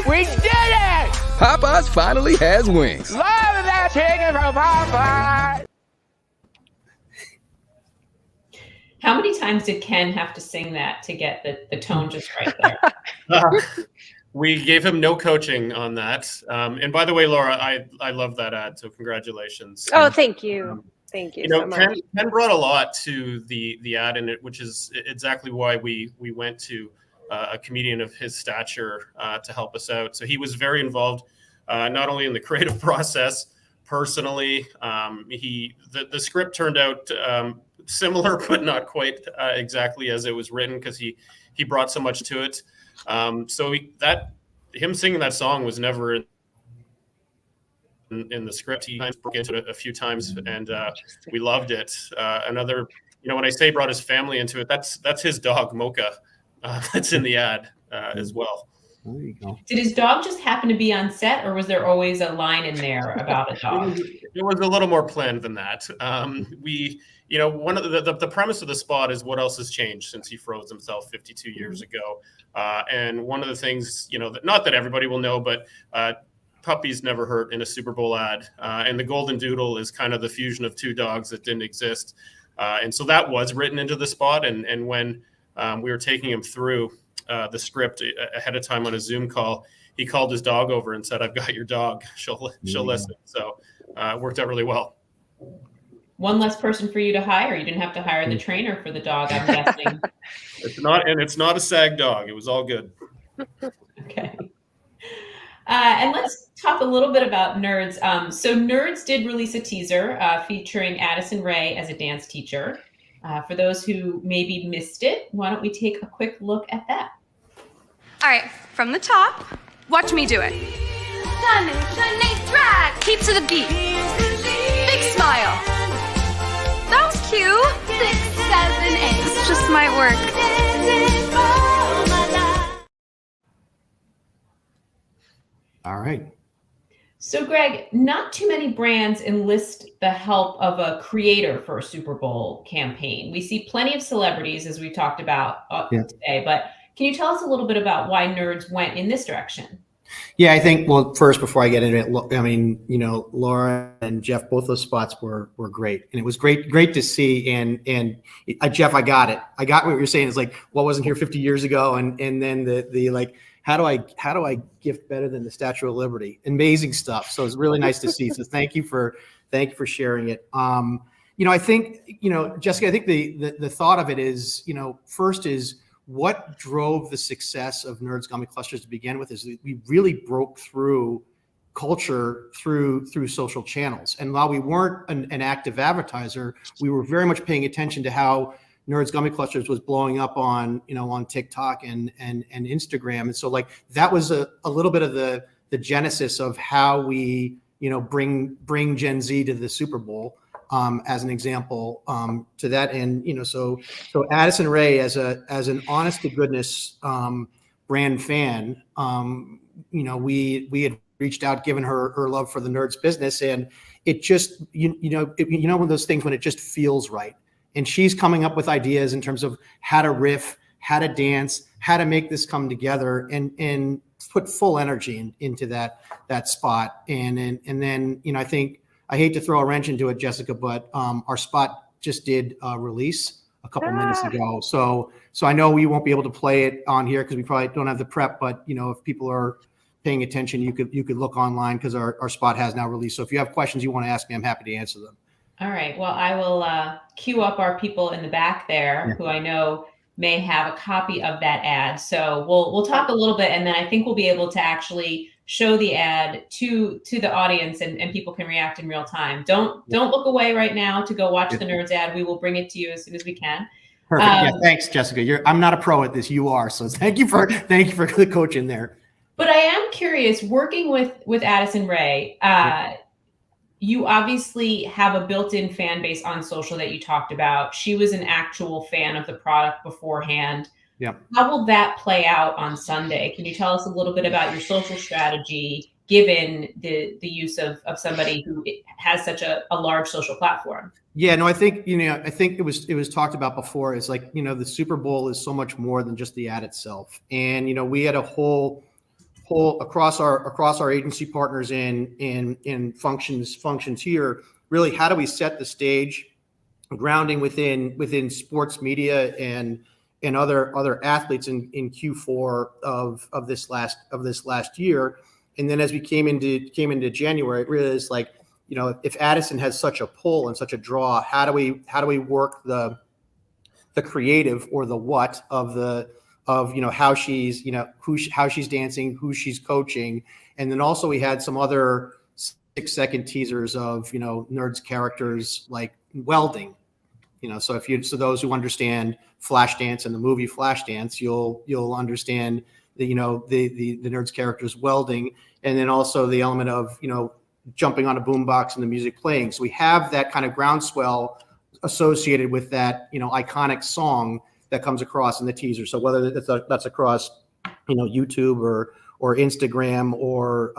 T: We did it!
F: Popeyes finally has wings.
T: Love that chicken from Popeyes!
D: How many times did Ken have to sing that to get the tone just right there?
E: We gave him no coaching on that. And by the way, Laura, I love that ad, so congratulations.
X: Oh, thank you. Thank you so much.
E: Ken brought a lot to the ad in it, which is exactly why we went to a comedian of his stature to help us out. So he was very involved, not only in the creative process personally. The script turned out similar, but not quite exactly as it was written, because he brought so much to it. So him singing that song was never in the script. He broke into it a few times, and we loved it. Another, when I say brought his family into it, that's his dog Mocha. That's in the ad as well.
H: There you go.
D: Did his dog just happen to be on set, or was there always a line in there about a dog?
E: It was a little more planned than that. One of the premise of the spot is what else has changed since he froze himself 52 years ago. And one of the things, not that everybody will know, but puppies never hurt in a Super Bowl ad. And the Golden Doodle is kind of the fusion of 2 dogs that didn't exist. And so that was written into the spot. And when we were taking him through the script ahead of time on a Zoom call, he called his dog over and said, "I've got your dog. She'll listen." So it worked out really well.
D: One less person for you to hire. You didn't have to hire the trainer for the dog, I'm guessing.
E: It's not a SAG dog. It was all good.
D: Okay. And let's talk a little bit about Nerds. So Nerds did release a teaser featuring Addison Rae as a dance teacher. For those who maybe missed it, why don't we take a quick look at that?
L: All right, from the top, watch me do it. Drag, keep to the beat. Big smile. That was cute. 6, 7, 8. This just might work.
H: All right.
D: So Greg, not too many brands enlist the help of a creator for a Super Bowl campaign. We see plenty of celebrities, as we talked about today, but can you tell us a little bit about why Nerds went in this direction?
H: Yeah, I think, well, first, before I get into it, I mean, Laura and Jeff, both those spots were great. And it was great to see. And Jeff, I got it. I got what you're saying. It's like, what wasn't here 50 years ago? And then the like, how do I gift better than the Statue of Liberty? Amazing stuff. So it's really nice to see. So thank you for sharing it. I think, Jessica, I think the thought of it is, first is, what drove the success of Nerds Gummy Clusters to begin with is we really broke through culture through social channels. And while we weren't an active advertiser, we were very much paying attention to how Nerds Gummy Clusters was blowing up on TikTok and Instagram. And so like that was a little bit of the genesis of how we, bring Gen Z to the Super Bowl. As an example to that end, so Addison Rae as an honest to goodness brand fan, we had reached out, given her love for the Nerds business, and it just one of those things when it just feels right. And she's coming up with ideas in terms of how to riff, how to dance, how to make this come together, and put full energy into that spot. And then I think, I hate to throw a wrench into it, Jessica, but our spot just did release a couple minutes ago. So I know we won't be able to play it on here because we probably don't have the prep, but if people are paying attention, you could look online because our spot has now released. So if you have questions you want to ask me, I'm happy to answer them.
D: All right. Well, I will queue up our people in the back there who I know may have a copy of that ad. So we'll talk a little bit, and then I think we'll be able to actually show the ad to the audience, and people can react in real time. Don't look away right now to go watch the Nerds ad. We will bring it to you as soon as we can.
H: Perfect. Yeah, thanks, Jessica. I'm not a pro at this. You are. So thank you for the coaching there.
D: But I am curious, working with Addison Rae, you obviously have a built-in fan base on social that you talked about. She was an actual fan of the product beforehand.
H: Yeah.
D: How will that play out on Sunday? Can you tell us a little bit about your social strategy, given the use of somebody who has such a large social platform?
H: Yeah, no, I think it was talked about before. Is like, the Super Bowl is so much more than just the ad itself. And we had a whole across our agency partners in functions here, really, how do we set the stage, grounding within sports media and other athletes in Q4 of this last year. And then as we came into January, it really is like, if Addison has such a pull and such a draw, how do we work the creative or the what of how she's how she's dancing, who she's coaching. And then also we had some other 6-second teasers of Nerds characters like welding. So those who understand Flashdance and the movie Flashdance, you'll understand the Nerds characters welding, and then also the element of jumping on a boombox and the music playing. So we have that kind of groundswell associated with that iconic song that comes across in the teaser. So whether that's across YouTube or Instagram or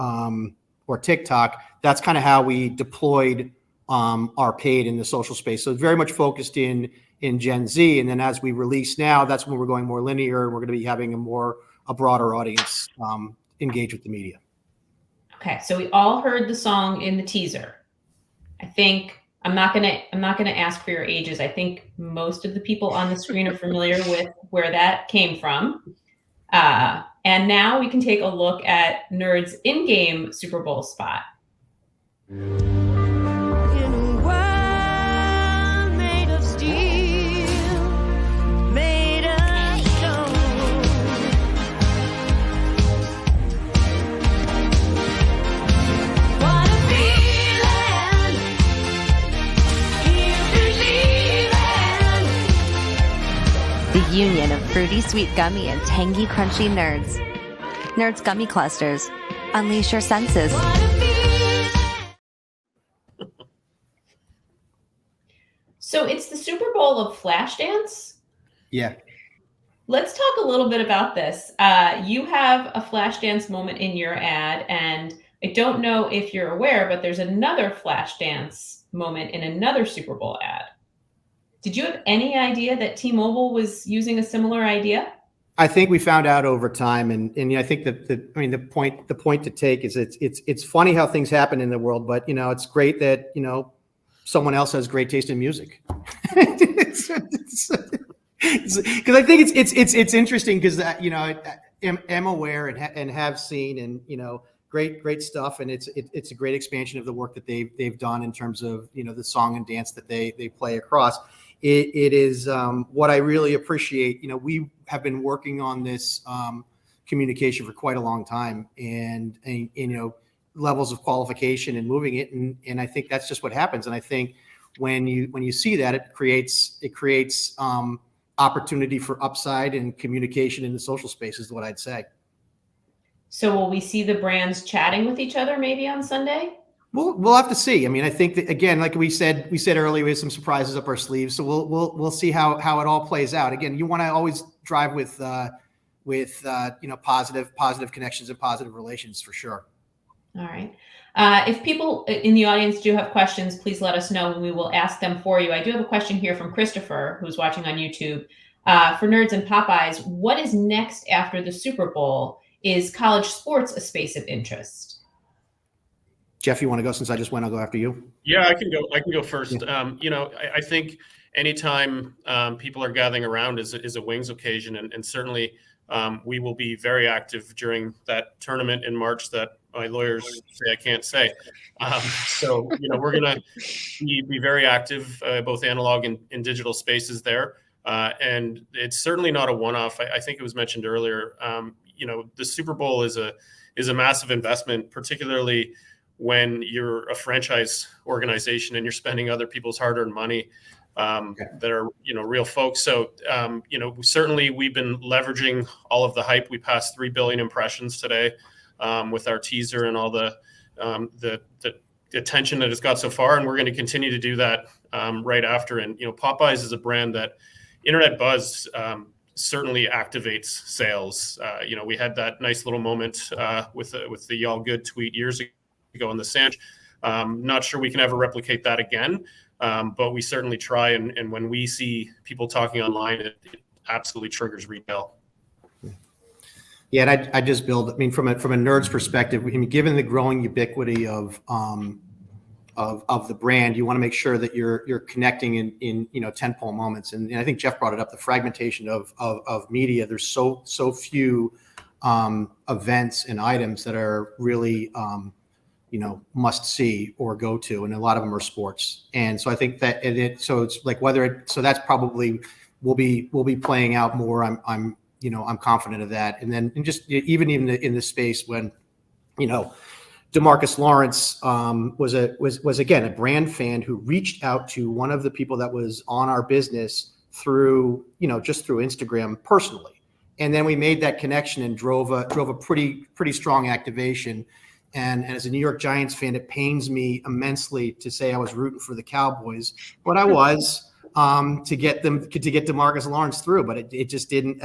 H: TikTok, that's kind of how we deployed our paid in the social space. So it's very much focused in Gen Z. And then as we release now, that's when we're going more linear, and we're going to be having a broader audience engage with the media.
D: Okay, so we all heard the song in the teaser. I think I'm not gonna ask for your ages. I think most of the people on the screen are familiar with where that came from. And now we can take a look at Nerds in-game Super Bowl spot.
K: The union of fruity sweet gummy and tangy crunchy Nerds. Nerds gummy clusters. Unleash your senses.
D: So it's the Super Bowl of Flashdance?
H: Yeah.
D: Let's talk a little bit about this. You have a Flashdance moment in your ad, and I don't know if you're aware, but there's another Flashdance moment in another Super Bowl ad. Did you have any idea that T-Mobile was using a similar idea?
H: I think we found out over time, and I think that the point to take is it's funny how things happen in the world, but it's great that someone else has great taste in music. Because I think it's interesting because I'm aware and have seen and great stuff, and it's a great expansion of the work that they've done in terms of the song and dance that they play across. It is what I really appreciate. We have been working on this communication for quite a long time, and levels of qualification and moving it, and I think that's just what happens. And I think when you see that, it creates opportunity for upside and communication in the social space is what I'd say.
D: So will we see the brands chatting with each other maybe on Sunday?
H: We'll have to see. I mean, I think that, again, like we said earlier, we have some surprises up our sleeves. So we'll see how it all plays out. Again, you want to always drive with positive connections and positive relations for sure.
D: All right. If people in the audience do have questions, please let us know and we will ask them for you. I do have a question here from Christopher, who's watching on YouTube. For Nerds and Popeyes, what is next after the Super Bowl? Is college sports a space of interest?
H: Jeff, you want to go? Since I just went, I'll go after you.
E: Yeah, I can go first.
H: Yeah.
E: I think anytime people are gathering around is a wings occasion, and certainly we will be very active during that tournament in March that my lawyers say I can't say. So we're going to be very active, both analog and digital spaces there. And it's certainly not a one-off. I think it was mentioned earlier. The Super Bowl is a massive investment, particularly when you're a franchise organization and you're spending other people's hard-earned money that are real folks. So certainly we've been leveraging all of the hype. We passed 3 billion impressions today with our teaser and all the attention that it's got so far, and we're going to continue to do that right after. And Popeyes is a brand that internet buzz certainly activates sales. We had that nice little moment with the y'all good tweet years ago on the sandwich. Not sure we can ever replicate that again, but we certainly try. And when we see people talking online, it absolutely triggers retail.
H: Yeah, and I just build. I mean, from a nerd's perspective, given the growing ubiquity of the brand, you want to make sure that you're connecting in tentpole moments. And I think Jeff brought it up, the fragmentation of media. There's so few events and items that are really must see or go to, and a lot of them are sports. And so I think that so it's like so that's probably will be playing out more. I'm confident of that. And then just even in the space when DeMarcus Lawrence was again a brand fan who reached out to one of the people that was on our business through just through Instagram personally, and then we made that connection and drove a pretty strong activation. And as a New York Giants fan, it pains me immensely to say I was rooting for the Cowboys, but I was to get DeMarcus Lawrence through, but it just didn't.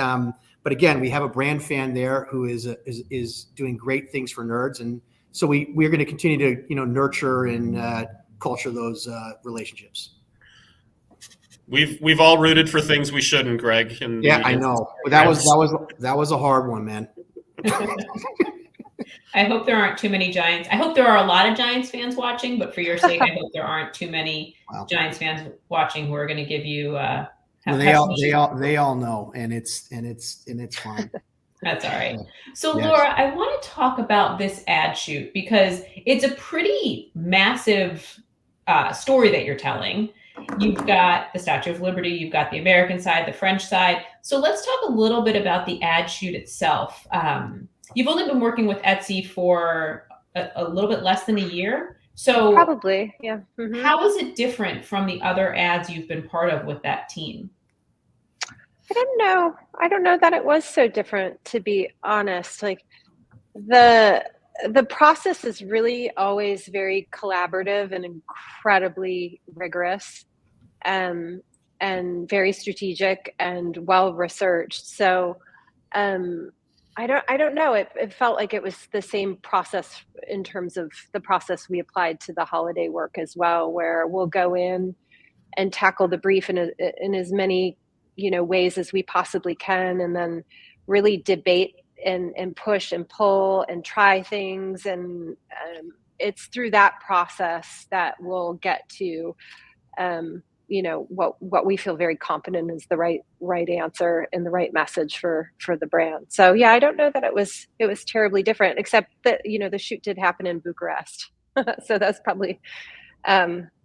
H: But again, we have a brand fan there who is doing great things for nerds, and so we're going to continue to nurture and culture those relationships.
E: We've all rooted for things we shouldn't, Greg. And
H: yeah, I know. But that was a hard one, man.
D: I hope there aren't too many Giants. I hope there are a lot of Giants fans watching, but for your sake, I hope there aren't too many Giants fans watching who are going to give you.
H: They all know, and it's fine.
D: That's all right. So yes. Laura, I want to talk about this ad shoot because it's a pretty massive story that you're telling. You've got the Statue of Liberty, you've got the American side, the French side. So let's talk a little bit about the ad shoot itself. You've only been working with Etsy for a little bit less than a year. So
X: probably, yeah. Mm-hmm.
D: How is it different from the other ads you've been part of with that team?
X: I don't know that it was so different, to be honest. Like the process is really always very collaborative and incredibly rigorous, and very strategic and well researched. So I don't know. It felt like it was the same process in terms of the process we applied to the holiday work as well, where we'll go in and tackle the brief in as many ways as we possibly can, and then really debate and push and pull and try things. And it's through that process that we'll get to what we feel very confident is the right answer and the right message for the brand. So yeah, I don't know that it was terribly different, except that the shoot did happen in Bucharest. So that's probably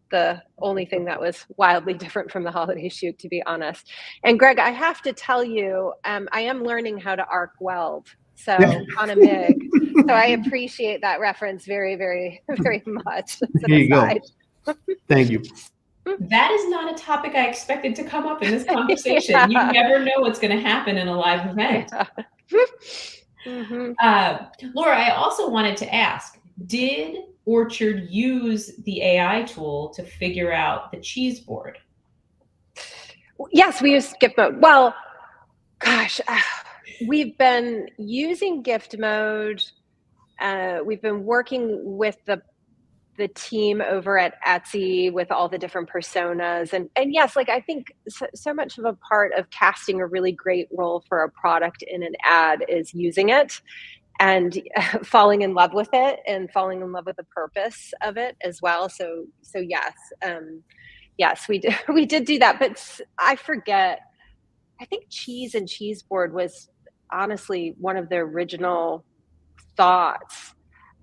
X: the only thing that was wildly different from the holiday shoot, to be honest. And Greg, I have to tell you, I am learning how to arc weld, so on a MIG. So I appreciate that reference very, very, very much.
H: Here you go. Thank you.
D: That is not a topic I expected to come up in this conversation. Yeah. You never know what's going to happen in a live event. Yeah. Mm-hmm. Laura, I also wanted to ask, did Orchard use the AI tool to figure out the cheese board?
X: Yes, we used gift mode. Well, gosh, we've been using gift mode We've been working with the team over at Etsy with all the different personas. And yes, like I think so much of a part of casting a really great role for a product in an ad is using it and falling in love with it and falling in love with the purpose of it as well. So yes, yes, we did do that. But I forget, I think cheese and cheese board was honestly one of the original thoughts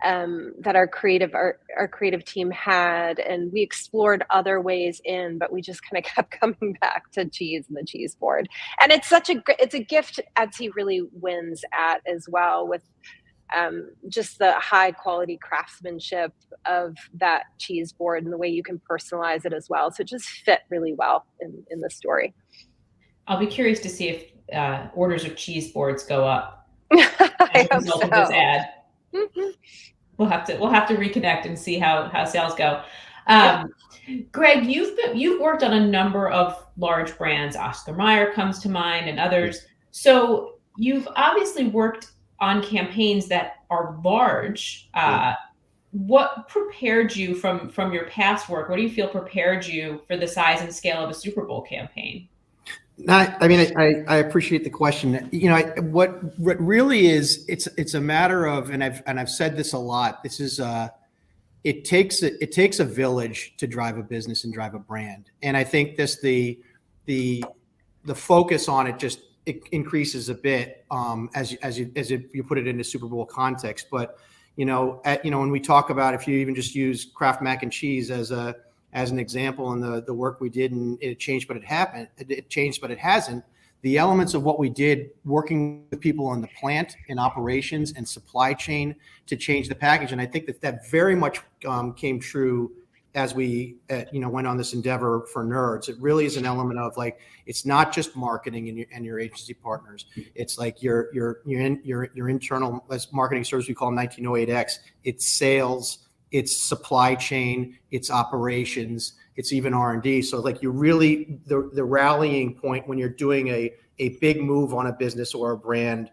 X: that our creative team had, and we explored other ways in, but we just kind of kept coming back to cheese and the cheese board. And it's a gift Etsy really wins at as well, with just the high quality craftsmanship of that cheese board and the way you can personalize it as well. So it just fit really well in the story.
D: I'll be curious to see if orders of cheese boards go up
X: I
D: as a result
X: hope
D: of this
X: so.
D: ad. We'll have to reconnect and see how sales go. Greg, you've worked on a number of large brands. Oscar Mayer comes to mind, and others. So you've obviously worked on campaigns that are large. What prepared you from your past work? What do you feel prepared you for the size and scale of a Super Bowl campaign?
H: I mean, I appreciate the question. You know, what really is, it's a matter of, and I've said this a lot. This is it takes a village to drive a business and drive a brand, and I think the focus on it increases a bit as you put it into Super Bowl context. But when we talk about, if you even just use Kraft mac and cheese as an example, and the work we did, and it changed, but it changed, but it hasn't. The elements of what we did, working with people on the plant and operations and supply chain to change the package, and I think that very much came true as we went on this endeavor for Nerds. It really is an element of, like, it's not just marketing and your agency partners. It's like your internal, as marketing service we call 1908X. It's sales, it's supply chain, it's operations, it's even R&D. So like you really, the rallying point when you're doing a big move on a business or a brand,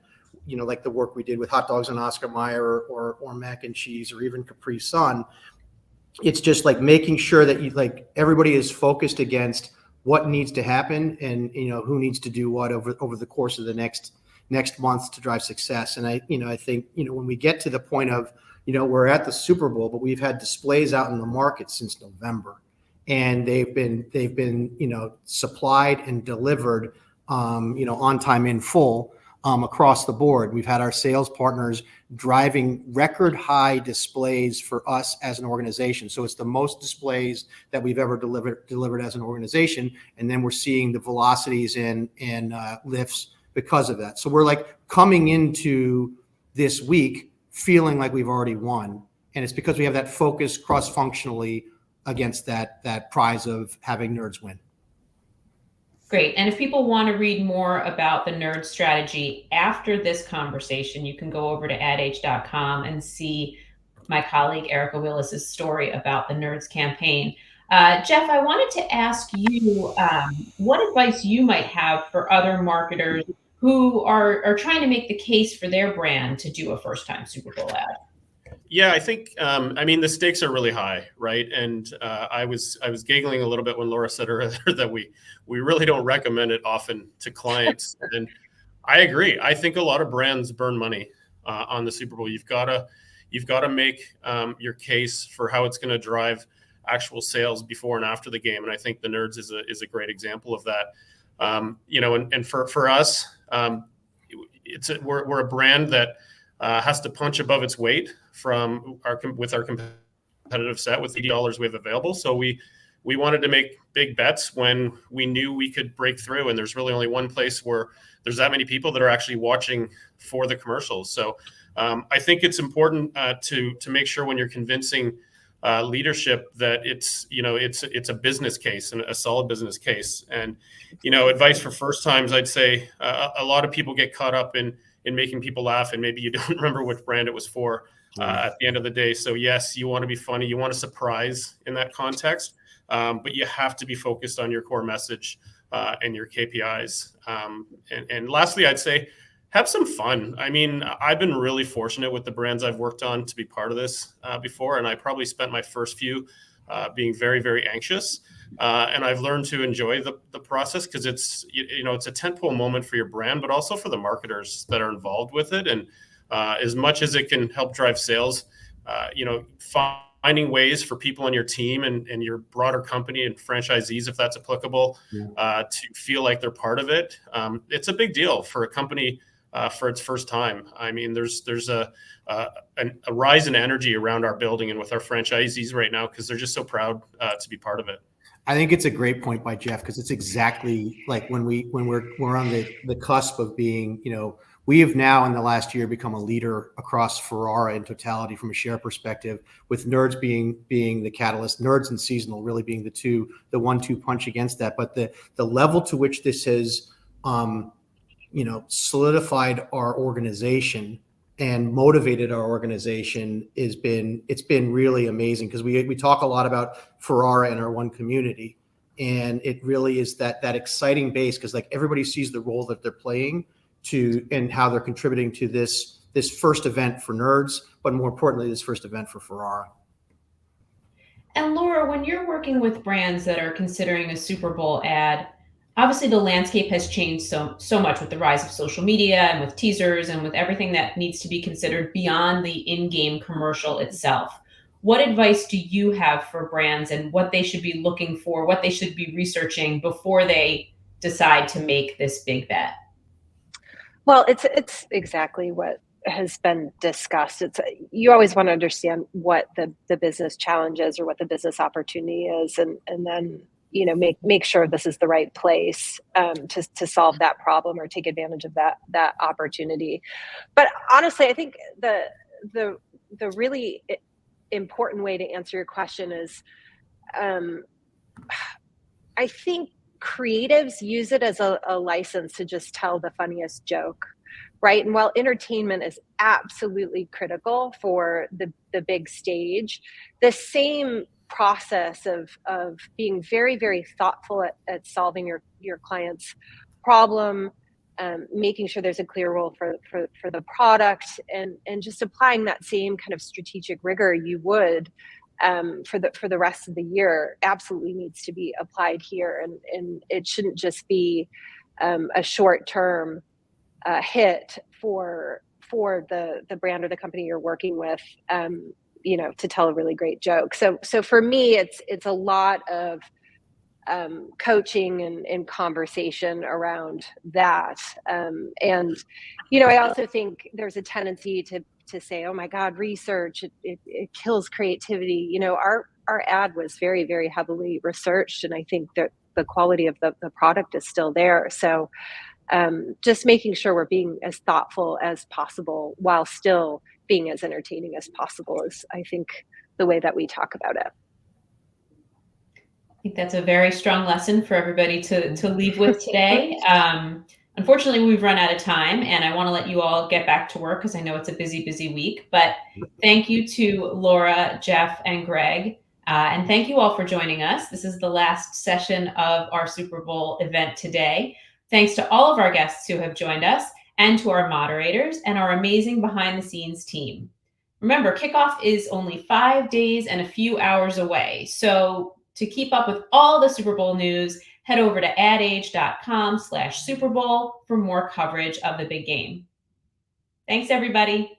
H: like the work we did with hot dogs on Oscar Mayer or mac and cheese or even Capri Sun, it's just like making sure that everybody is focused against what needs to happen and who needs to do what over the course of the next months to drive success. And I think when we get to the point of we're at the Super Bowl, but we've had displays out in the market since November, and they've been supplied and delivered on time in full across the board. We've had our sales partners driving record high displays for us as an organization. So it's the most displays that we've ever delivered as an organization, and then we're seeing the velocities and lifts because of that. So we're like coming into this week feeling like we've already won, and it's because we have that focus cross-functionally against that prize of having Nerds win.
D: Great. And if people want to read more about the Nerd strategy after this conversation, you can go over to adage.com and see my colleague Erica Willis's story about the Nerds campaign. Jeff, I wanted to ask you what advice you might have for other marketers who are trying to make the case for their brand to do a first-time Super Bowl ad.
E: Yeah, I think, the stakes are really high, right? And I was giggling a little bit when Laura said earlier that we really don't recommend it often to clients. And I agree. I think a lot of brands burn money on the Super Bowl. You've got to make your case for how it's going to drive actual sales before and after the game. And I think the Nerds is a great example of that. And for us, we're a brand that has to punch above its weight with our competitive set with the dollars we have available. So we wanted to make big bets when we knew we could break through. And there's really only one place where there's that many people that are actually watching for the commercials. So I think it's important to make sure when you're convincing leadership that it's a business case and a solid business case. And advice for first times, I'd say a lot of people get caught up in making people laugh, and maybe you don't remember which brand it was for at the end of the day. So yes, you want to be funny, you want to surprise in that context, but you have to be focused on your core message and your KPIs. And lastly, I'd say have some fun. I mean, I've been really fortunate with the brands I've worked on to be part of this before, and I probably spent my first few being very, very anxious. And I've learned to enjoy the process because it's, it's a tentpole moment for your brand, but also for the marketers that are involved with it. And as much as it can help drive sales, finding ways for people on your team and your broader company and franchisees, if that's applicable, to feel like they're part of it. It's a big deal for a company for its first time. I mean, there's a rise in energy around our building and with our franchisees right now because they're just so proud to be part of it.
H: I think it's a great point by Jeff because it's exactly like when we're on the cusp of being, we have now in the last year become a leader across Ferrara in totality from a share perspective, with Nerds being the catalyst, Nerds and Seasonal really being the 1-2 punch against that. But the level to which this has solidified our organization and motivated our organization it's been really amazing because we talk a lot about Ferrara and our one community, and it really is that exciting base because like everybody sees the role that they're playing and how they're contributing to this first event for Nerds, but more importantly, this first event for Ferrara.
D: And Laura, when you're working with brands that are considering a Super Bowl ad, obviously the landscape has changed so much with the rise of social media and with teasers and with everything that needs to be considered beyond the in-game commercial itself. What advice do you have for brands and what they should be looking for, what they should be researching before they decide to make this big bet?
X: Well, it's exactly what has been discussed. You always want to understand what the business challenge is or what the business opportunity is, and then make sure this is the right place to solve that problem or take advantage of that opportunity. But honestly, I think the really important way to answer your question is, I think creatives use it as a license to just tell the funniest joke, right? And while entertainment is absolutely critical for the big stage, the same process of being very, very thoughtful at solving your client's problem, making sure there's a clear role for the product, and just applying that same kind of strategic rigor you would for the rest of the year absolutely needs to be applied here, and it shouldn't just be a short-term hit for the brand or the company you're working with, to tell a really great joke. So for me, it's a lot of coaching and conversation around that. And I also think there's a tendency to say, oh my God, research, it kills creativity. Our ad was very, very heavily researched, and I think that the quality of the product is still there. So just making sure we're being as thoughtful as possible while still being as entertaining as possible is, I think, the way that we talk about it.
D: I think that's a very strong lesson for everybody to leave with today. Unfortunately, we've run out of time, and I want to let you all get back to work because I know it's a busy, busy week. But thank you to Laura, Jeff, and Greg. And thank you all for joining us. This is the last session of our Super Bowl event today. Thanks to all of our guests who have joined us, and to our moderators and our amazing behind-the-scenes team. Remember, kickoff is only 5 days and a few hours away. So to keep up with all the Super Bowl news, head over to adage.com/Super Bowl for more coverage of the big game. Thanks, everybody.